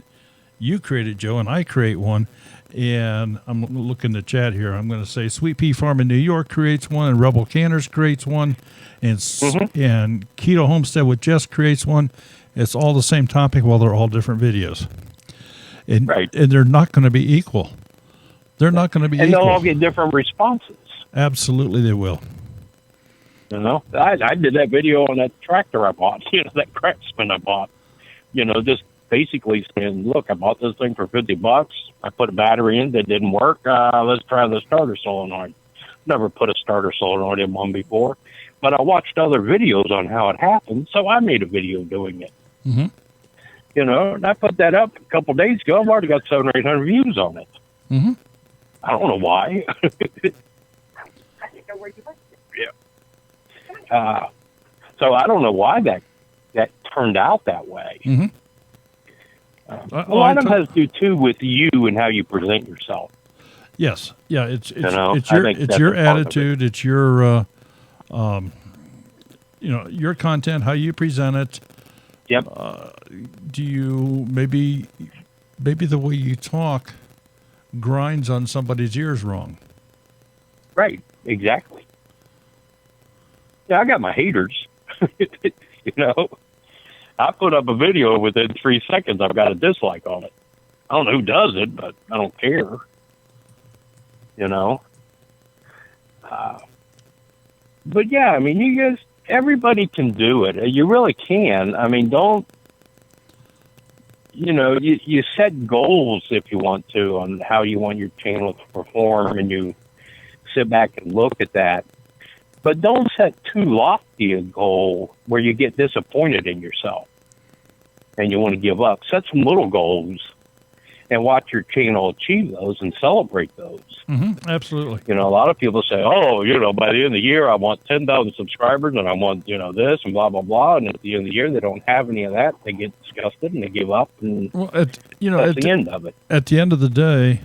you created, Joe, and I create one, and I'm looking at the chat here. I'm going to say Sweet Pea Farm in New York creates one, and Rebel Canners creates one, and Keto Homestead with Jess creates one. It's all the same topic, while they're all different videos. And they're not going to be equal. They're not going to be equal. And they'll all get different responses. Absolutely they will. You know, I did that video on that tractor I bought, that Craftsman I bought. Just basically saying, look, I bought this thing for $50. I put a battery in that didn't work. Let's try the starter solenoid. Never put a starter solenoid in one before, but I watched other videos on how it happened, so I made a video doing it. Mm-hmm. And I put that up a couple of days ago. I've already got 700 or 800 views on it. Mm-hmm. I don't know why. I didn't know where you went. Yeah. So I don't know why that turned out that way. Mm-hmm. A lot of it has to do too with you and how you present yourself. Yes, yeah, it's I think it's that's your a part of it. attitude, it's your your content, how you present it. Yep. Do you maybe the way you talk grinds on somebody's ears wrong? Right. Exactly. Yeah, I got my haters. You know, I put up a video within 3 seconds. I've got a dislike on it. I don't know who does it, but I don't care. You know. But yeah, I mean, you guys, everybody can do it. You really can. I mean, don't. You know, you set goals if you want to on how you want your channel to perform, and you sit back and look at that. But don't set too lofty a goal where you get disappointed in yourself and you want to give up. Set some little goals and watch your channel achieve those and celebrate those. Mm-hmm, absolutely. You know, a lot of people say, oh, you know, by the end of the year, I want 10,000 subscribers and I want, you know, this and blah, blah, blah. And at the end of the year, they don't have any of that. They get disgusted and they give up. And Well, that's the end of it. At the end of the day,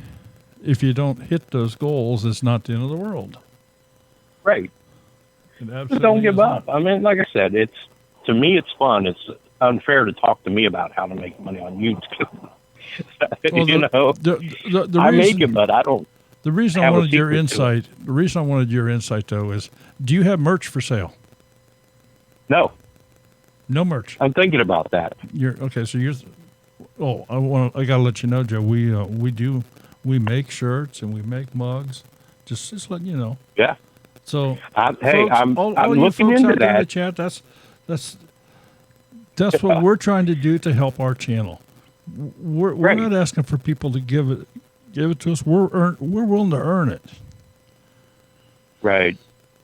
if you don't hit those goals, it's not the end of the world. Right. It Just absolutely don't give is up. not. I mean, like I said, to me, it's fun. It's unfair to talk to me about how to make money on YouTube. Well, you know, the I reason, make it, but I don't. the reason I have a wanted your secret to it. insight, the reason I wanted your insight though is, do you have merch for sale? No, No merch. I'm thinking about that. You're okay. So you're. Oh, I gotta let you know, Joe. We make shirts and we make mugs. Just letting you know. Yeah. So Hey, folks, I'm all you looking folks into out there in the that. chat, that's what we're trying to do to help our channel. We're Right. not asking for people to give it to us. We're willing to earn it. Right.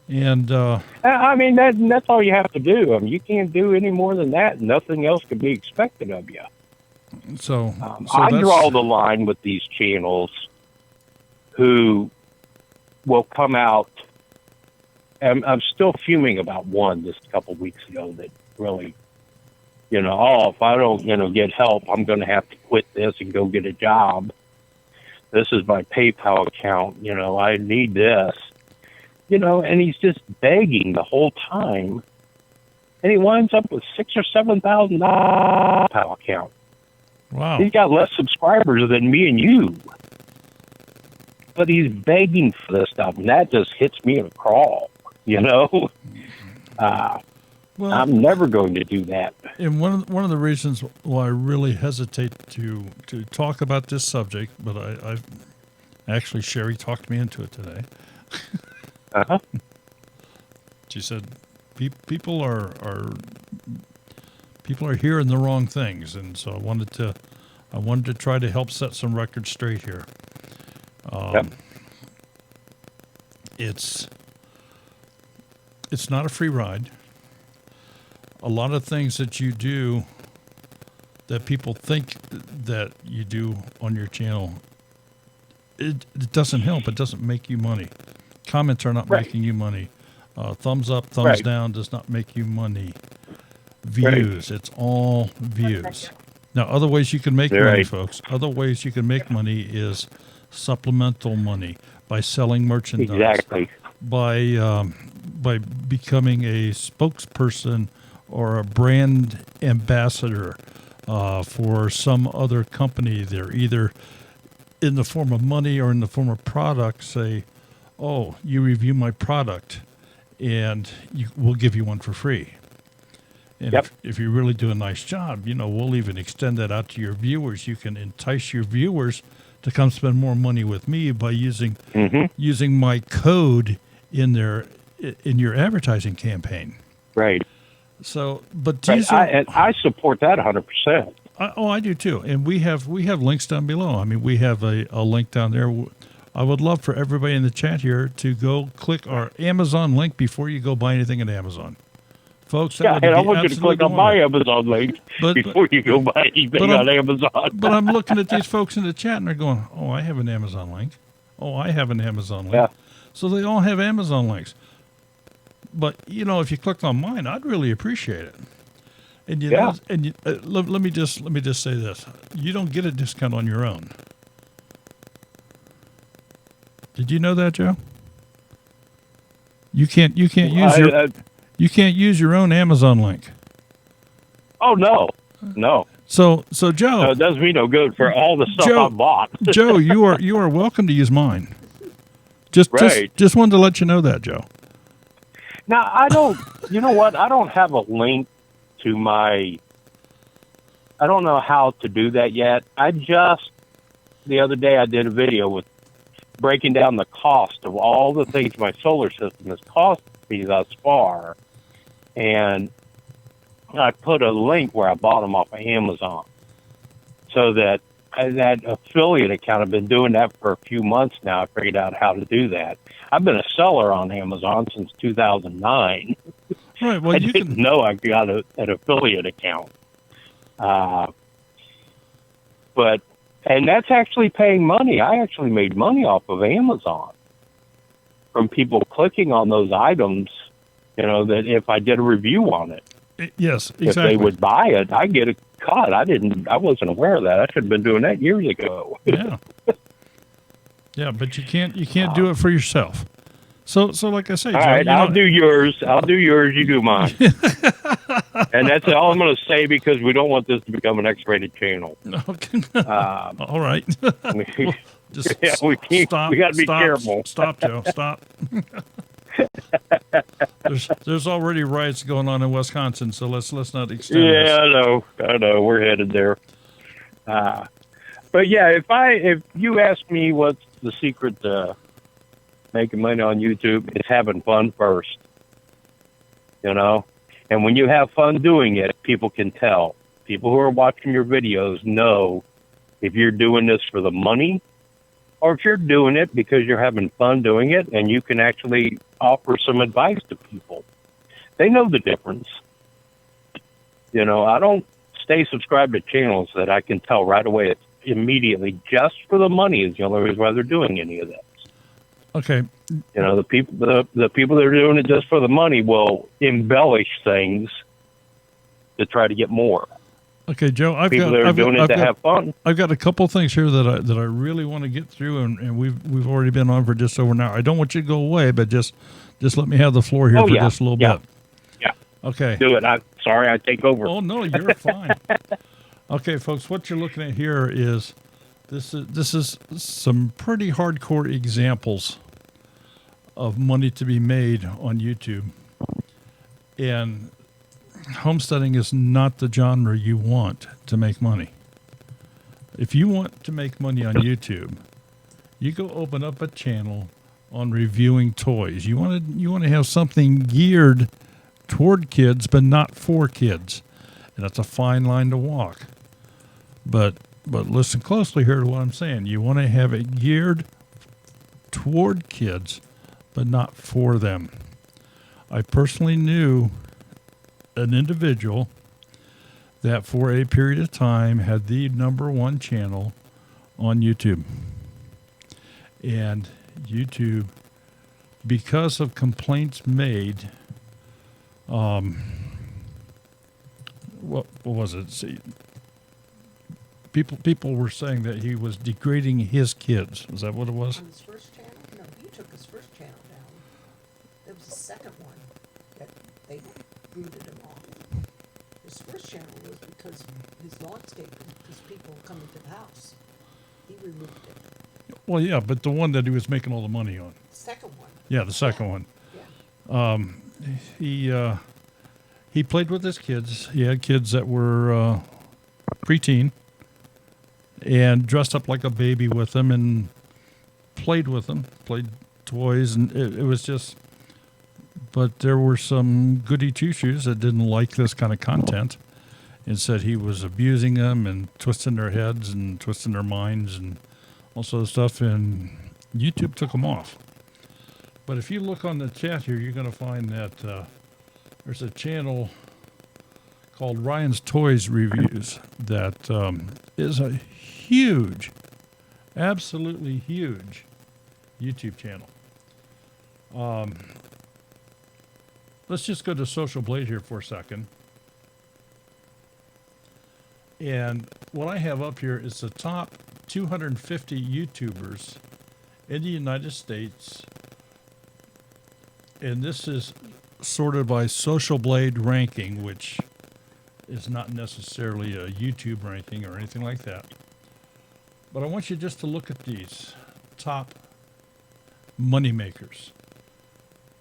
And I mean, that's all you have to do. I mean, you can't do any more than that. Nothing else can be expected of you. so I that's, draw the line with these channels who will come out. I'm still fuming about one this couple weeks ago that really, you know, oh, if I don't, you know, get help, I'm going to have to quit this and go get a job. This is my PayPal account. You know, I need this. You know, and he's just begging the whole time, and he winds up with $6,000 or $7,000 PayPal account. wow. He's got less subscribers than me and you, but he's begging for this stuff, and that just hits me in a crawl. You know, Well, I'm never going to do that. and one of the reasons why I really hesitate to talk about this subject, but I've actually Sherry talked me into it today. Uh-huh. She said, "People are hearing the wrong things," and so I wanted to try to help set some records straight here. Yep. It's not a free ride. A lot of things that you do that people think that you do on your channel, it doesn't help. It doesn't make you money. Comments are not Right. making you money. Thumbs up, thumbs Right. down does not make you money. Views, it's all views. Now, other ways you can make money, Right. folks. Other ways you can make money is supplemental money by selling merchandise, Exactly. by becoming a spokesperson or a brand ambassador for some other company. They're either in the form of money or in the form of product. Say, oh, you review my product, and we'll give you one for free. And Yep. if you really do a nice job, you know, we'll even extend that out to your viewers. You can entice your viewers to come spend more money with me by using my code in your advertising campaign. Right. So, but Right. these are, And I support that 100%. I do too, and we have links down below. I mean, we have a link down there. I would love for everybody in the chat here to go click our Amazon link before you go buy anything at Amazon, folks. That Yeah, would and I be want you to absolutely click on my wonderful. Amazon link But- before you go buy anything but on Amazon. But I'm looking at these folks in the chat, and they're going, "Oh, I have an Amazon link. Oh, I have an Amazon link." Yeah. So they all have Amazon links. But you know, if you clicked on mine, I'd really appreciate it. And you Yeah. know, and you, let me just say this: you don't get a discount on your own. Did you know that, Joe? You can't use you can't use your own Amazon link. Oh no. So Joe, No, it does me no good for all the stuff Joe- I bought. Joe, you are welcome to use mine. Right. Just wanted to let you know that, Joe. Now I don't. You know what? I don't have a link to my. I don't know how to do that yet. The other day I did a video with breaking down the cost of all the things my solar system has cost me thus far, and I put a link where I bought them off of Amazon, so that affiliate account. I've been doing that for a few months now. I figured out how to do that. I've been a seller on Amazon since 2009. Right. Well, I you didn't can. know I got an affiliate account. And that's actually paying money. I actually made money off of Amazon from people clicking on those items, that if I did a review on it, Yes, if exactly. they would buy it, I get a cut. I wasn't aware of that. I should have been doing that years ago. Yeah. Yeah, but you can't do it for yourself. So like I say, All Joe, right, you I'll know- do yours. You do mine. And that's all I'm going to say because we don't want this to become an X-rated channel. Okay. All right. We, Just yeah, we got to be careful. Stop, Joe. Stop. There's already riots going on in Wisconsin, so let's not extend this. Yeah, I know. We're headed there. But yeah, if you ask me what's the secret to making money on YouTube, it's having fun first. And when you have fun doing it, people can tell. People who are watching your videos know if you're doing this for the money or if you're doing it because you're having fun doing it and you can actually offer some advice to people. They know the difference. I don't stay subscribed to channels that I can tell right away it's immediately just for the money is the only reason why they're doing any of that. Okay. The people that are doing it just for the money will embellish things to try to get more. Okay, Joe. I've People got that are I've doing got, it to have fun. I've got a couple of things here that I really want to get through, and we've already been on for just over an hour. I don't want you to go away, but just let me have the floor here for just a little bit. Yeah. Okay. Do it. I'm sorry I take over. Oh no, you're fine. Okay, folks, what you're looking at here is this is some pretty hardcore examples of money to be made on YouTube. And homesteading is not the genre you want to make money. If you want to make money on YouTube, you go open up a channel on reviewing toys. You want to have something geared toward kids, but not for kids. And that's a fine line to walk. But listen closely here to what I'm saying. You want to have it geared toward kids, but not for them. I personally knew an individual that for a period of time had the #1 channel on YouTube. And YouTube, because of complaints made, what was it? See, people were saying that he was degrading his kids. Is that what it was? On his first channel? No, he took his first channel down. There was a second one that they booted him off. His first channel was because his landscaping, because people coming to the house. He removed it. Well, yeah, but the one that he was making all the money on. Second one. Yeah, the second one. Yeah. He played with his kids. He had kids that were preteen and dressed up like a baby with them and played with them, played toys, and it was just. But there were some goody two-shoes that didn't like this kind of content and said he was abusing them and twisting their heads and twisting their minds and all sort of stuff, and YouTube took them off. But if you look on the chat here, you're going to find that there's a channel called Ryan's Toys Reviews that is a huge, absolutely huge YouTube channel. Let's just go to Social Blade here for a second. And what I have up here is the top 250 YouTubers in the United States. And this is sorted by Social Blade ranking, which is not necessarily a YouTube ranking or anything like that. But I want you just to look at these top money makers.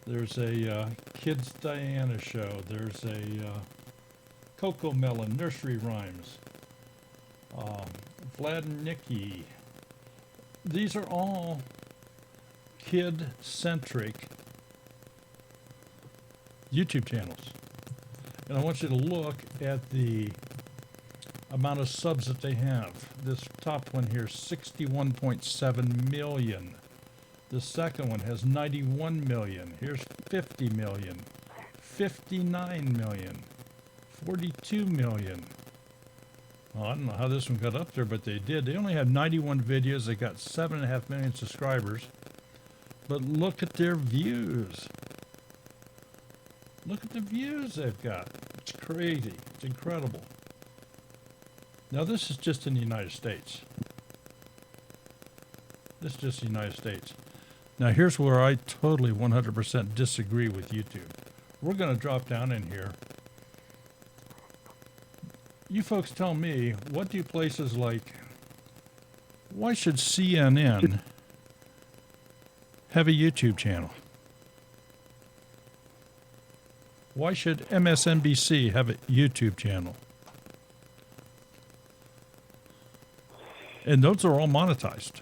There's a Kids Diana show. There's a Coco Melon Nursery Rhymes. Vlad and Nikki. These are all kid-centric YouTube channels. And I want you to look at the amount of subs that they have. This top one here, 61.7 million. The second one has 91 million. Here's 50 million, 59 million, 42 million. Well, I don't know how this one got up there, but they did. They only have 91 videos. They got 7.5 million subscribers. But look at their views. Look at the views they've got. It's crazy. It's incredible. Now, this is just in the United States. This is just the United States. Now, here's where I totally 100% disagree with YouTube. We're going to drop down in here. You folks tell me, what do places like, why should CNN have a YouTube channel? Why should MSNBC have a YouTube channel? And those are all monetized.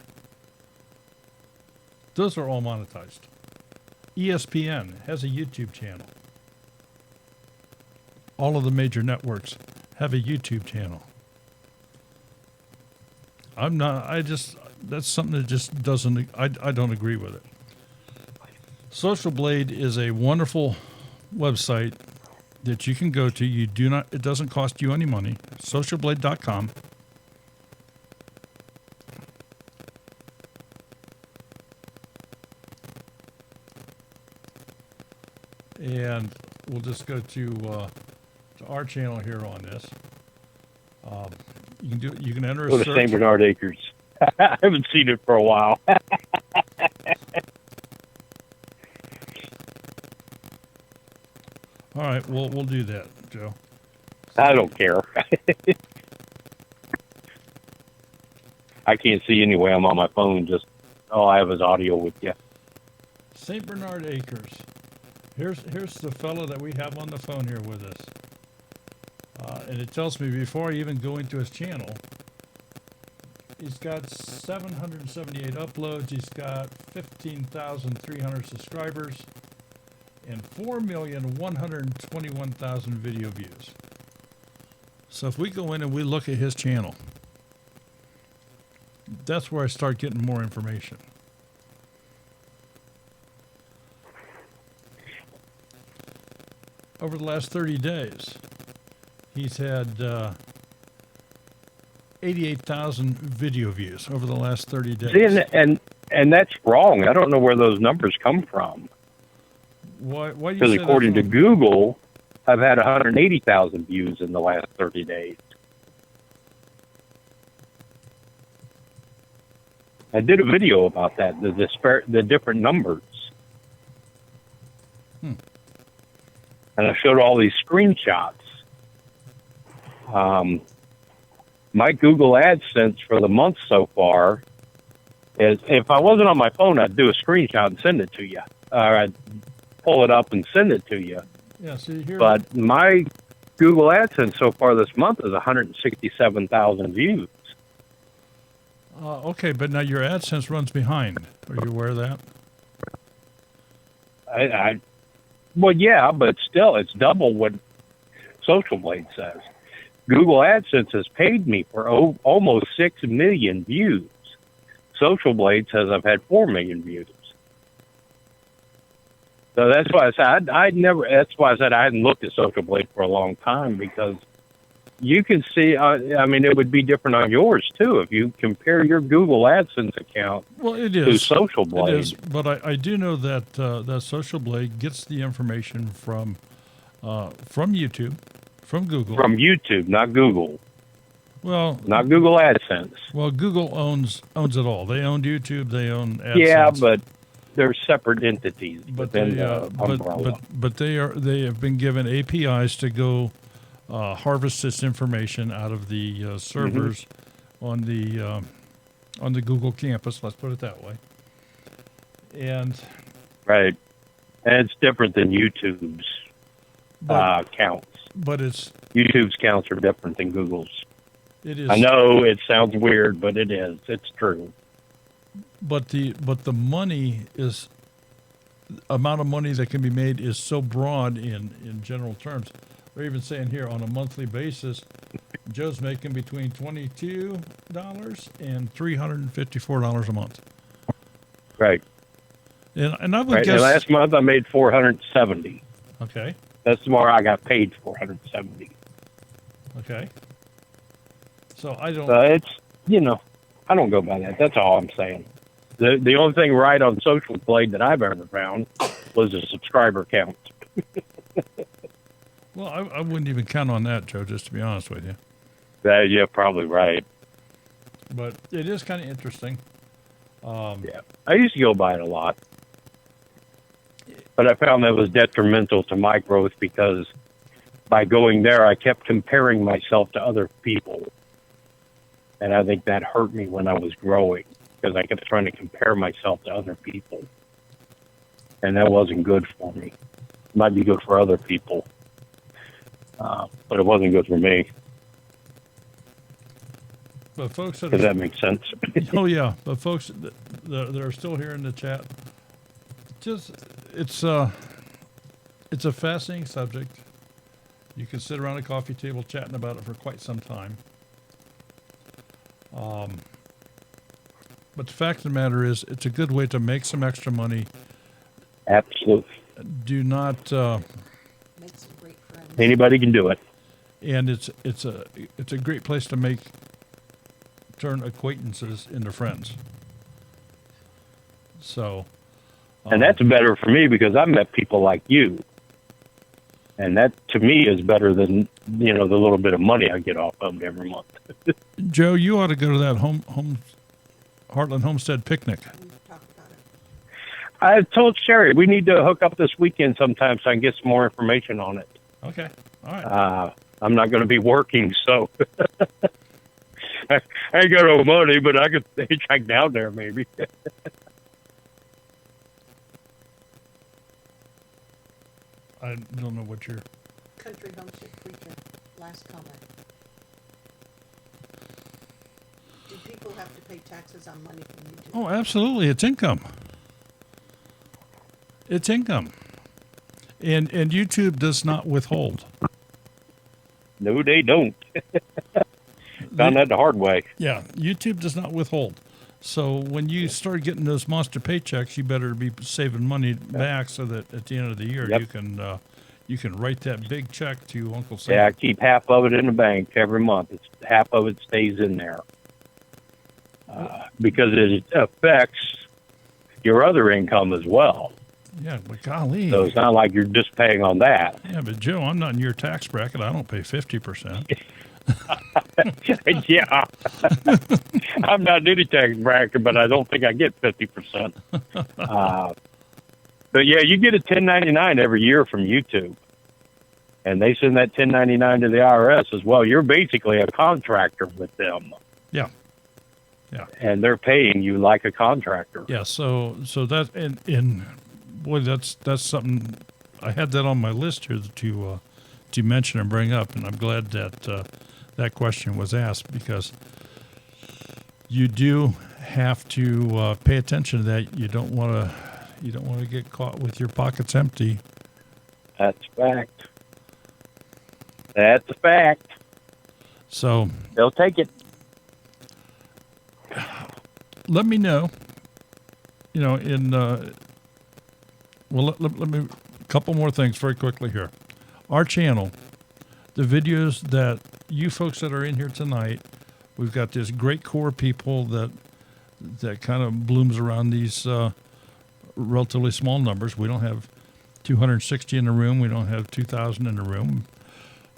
Those are all monetized. ESPN has a YouTube channel. All of the major networks have a YouTube channel. That's something that just doesn't, I don't agree with it. Social Blade is a wonderful website that you can go to. It doesn't cost you any money. Socialblade.com. And we'll just go to our channel here on this. You can enter a Go to search. St. Bernard Acres. I haven't seen it for a while. All right, we'll do that, Joe. I don't care. I can't see anyway. I'm on my phone. Just all I have is audio with you. St. Bernard Acres. Here's the fellow that we have on the phone here with us. And it tells me before I even go into his channel, he's got 778 uploads. He's got 15,300 subscribers and 4,121,000 video views. So if we go in and we look at his channel, that's where I start getting more information. Over the last 30 days, he's had 88,000 video views over the last 30 days. See, and that's wrong. I don't know where those numbers come from. Why do you Because say according to that's Google, I've had 180,000 views in the last 30 days. I did a video about that, the different numbers. And I showed all these screenshots. My Google AdSense for the month so far is, if I wasn't on my phone, I'd do a screenshot and send it to you. Or I'd pull it up and send it to you. Yeah, see here. But my Google AdSense so far this month is 167,000 views. Okay, but now your AdSense runs behind. Are you aware of that? Well, yeah, but still, it's double what Social Blade says. Google AdSense has paid me for almost 6 million views. Social Blade says I've had 4 million views. So that's why I said that's why I said I hadn't looked at Social Blade for a long time, because you can see, it would be different on yours too if you compare your Google AdSense account to Social Blade. It is, but I do know that that Social Blade gets the information from YouTube, from Google. From YouTube, not Google. Well, not Google AdSense. well, Google owns it all. They own YouTube. They own AdSense. Yeah, but they're separate entities but within they, the umbrella. but they have been given APIs to go harvest this information out of the servers on the Google campus. Let's put it that way. And Right. And it's different than YouTube's counts. but YouTube's counts are different than Google's. it is. I know it sounds weird, but it is. It's true. But the money is amount of money that can be made is so broad in general terms. They're even saying here on a monthly basis, Joe's making between $22 and $354 a month. Right. And I would Right. guess. And last month I made 470. Okay. That's the more I got paid 470. Okay. So I don't. It's I don't go by that. That's all I'm saying. The only thing right on Social Blade that I've ever found was a subscriber count. Well, I wouldn't even count on that, Joe. Just to be honest with you. You're probably right. But it is kind of interesting. Yeah, I used to go by it a lot, but I found that was detrimental to my growth because by going there, I kept comparing myself to other people, and I think that hurt me when I was growing because I kept trying to compare myself to other people, and that wasn't good for me. It might be good for other people, but it wasn't good for me. But folks that Does are, that make sense? oh yeah, but folks that are still here in the chat, just it's a fascinating subject. You can sit around a coffee table chatting about it for quite some time. But the fact of the matter is, it's a good way to make some extra money. Absolutely. Do not, Make some great friends. Anybody can do it. and it's a great place to turn acquaintances into friends. So, And that's better for me because I've met people like you. And that, to me, is better than, the little bit of money I get off of it every month. Joe, you ought to go to that Heartland Homestead picnic. We've talked about it. I told Sherry we need to hook up this weekend sometime so I can get some more information on it. Okay, all right. I'm not going to be working, so I ain't got no money, but I could hitchhike down there maybe. I don't know what you're. Country homestead preacher, last comment. Do people have to pay taxes on money from YouTube? Oh, absolutely. It's income. It's income. And YouTube does not withhold. No, they don't. Found that the hard way. Yeah, YouTube does not withhold. So when you start getting those monster paychecks, you better be saving money back so that at the end of the year Yep. you can write that big check to Uncle Sam. Yeah, I keep half of it in the bank every month. Half of it stays in there because it affects your other income as well. Yeah, but golly. So it's not like you're just paying on that. Yeah, but Joe, I'm not in your tax bracket. I don't pay 50%. Yeah, I'm not in any tax bracket, but I don't think I get 50%. But yeah, you get a 1099 every year from YouTube, and they send that 1099 to the IRS as well. You're basically a contractor with them. Yeah. Yeah. And they're paying you like a contractor. Yeah, so that and boy, that's something I had that on my list here to mention and bring up, and I'm glad that that question was asked because you do have to pay attention to that. You don't want to get caught with your pockets empty. That's a fact. That's a fact. So They'll take it. let me know. Let me a couple more things very quickly here. Our channel, the videos that you folks that are in here tonight, we've got this great core of people that kind of blooms around these relatively small numbers. We don't have 260 in the room. We don't have 2,000 in the room,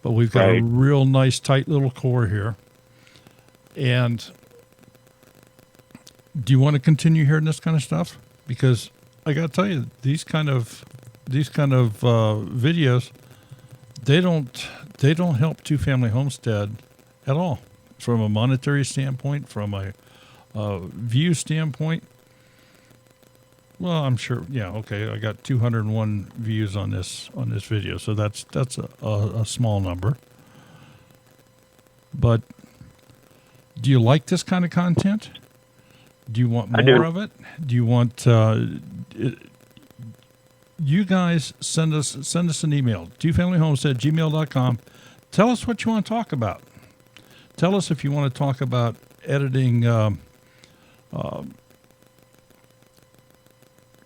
but we've got a Right. real nice tight little core here. And do you want to continue hearing this kind of stuff? Because I got to tell you, these kind of videos, they don't help two-family homestead at all, from a monetary standpoint, from a view standpoint. Well, I'm sure. Yeah, okay. I got 201 views on this video, so that's a small number. But do you like this kind of content? Do you want more of it? Do you want? You guys send us an email, twofamilyhomestead@gmail.com. Tell us what you want to talk about. Tell us if you want to talk about editing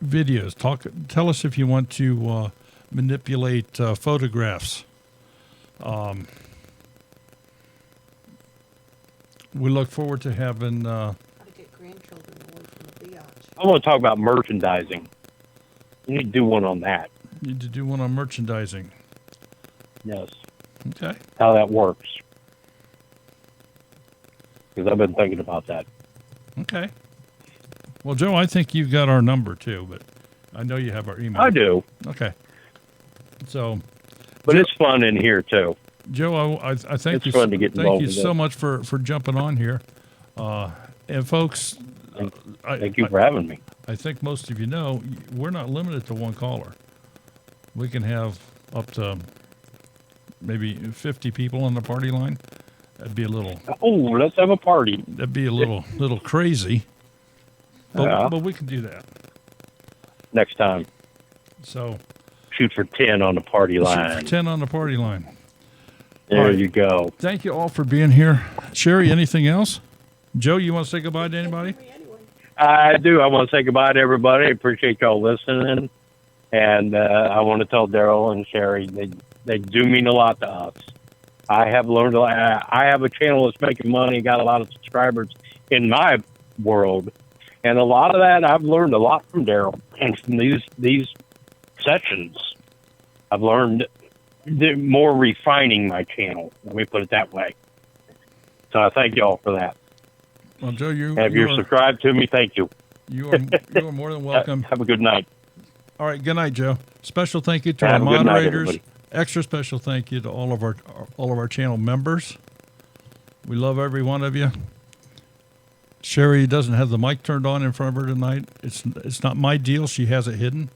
videos. Tell us if you want to manipulate photographs. We look forward to having. How to get grandchildren away from the biatch. I want to talk about merchandising. You need to do one on that. Need to do one on merchandising. Yes. Okay. How that works. Because I've been thinking about that. Okay. Well, Joe, I think you've got our number too, but I know you have our email. I do. Okay. So. But Joe, it's fun in here too. Joe, I thank it's fun to get thank involved you with so it. much for jumping on here. And folks, Thank you for having me. I think most of you know, we're not limited to one caller. We can have up to maybe 50 people on the party line. That'd be a little. Oh, let's have a party. That'd be a little crazy. But, Yeah. but we can do that. Next time, So shoot for 10 on the party shoot line. for 10 on the party line. There All right. you go. Thank you all for being here. Sherry, anything else? Joe, you want to say goodbye to anybody? Anyway. I do. I want to say goodbye to everybody. I appreciate y'all listening. And I want to tell Daryl and Sherry, they do mean a lot to us. I have learned a lot. I have a channel that's making money, got a lot of subscribers in my world. And a lot of that, I've learned a lot from Daryl and from these sessions. I've learned more refining my channel. Let me put it that way. So I thank y'all for that. Well, Joe, If you're subscribed to me, thank you. you are more than welcome. Have a good night. All right, good night, Joe. Special thank you to our Have a good night, moderators. everybody. Extra special thank you to all of our channel members. We love every one of you. Sherry doesn't have the mic turned on in front of her tonight. It's not my deal. She has it hidden.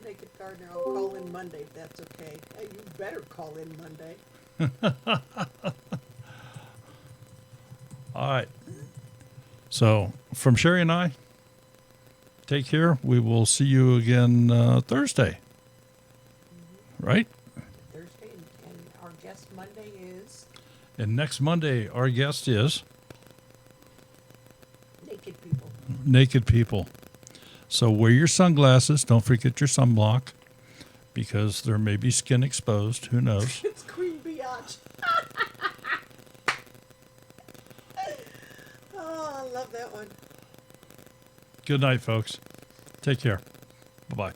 The Naked Gardener, I'll call in Monday if that's okay. Hey, you better call in Monday. All right. So from Sherry and I, take care. We will see you again Thursday. Right? Thursday, and our guest Monday is And next Monday, our guest is naked people. naked people. So wear your sunglasses. Don't forget your sunblock because there may be skin exposed. Who knows? It's Queen Biatch. Oh, I love that one. Good night, folks. Take care. Bye-bye.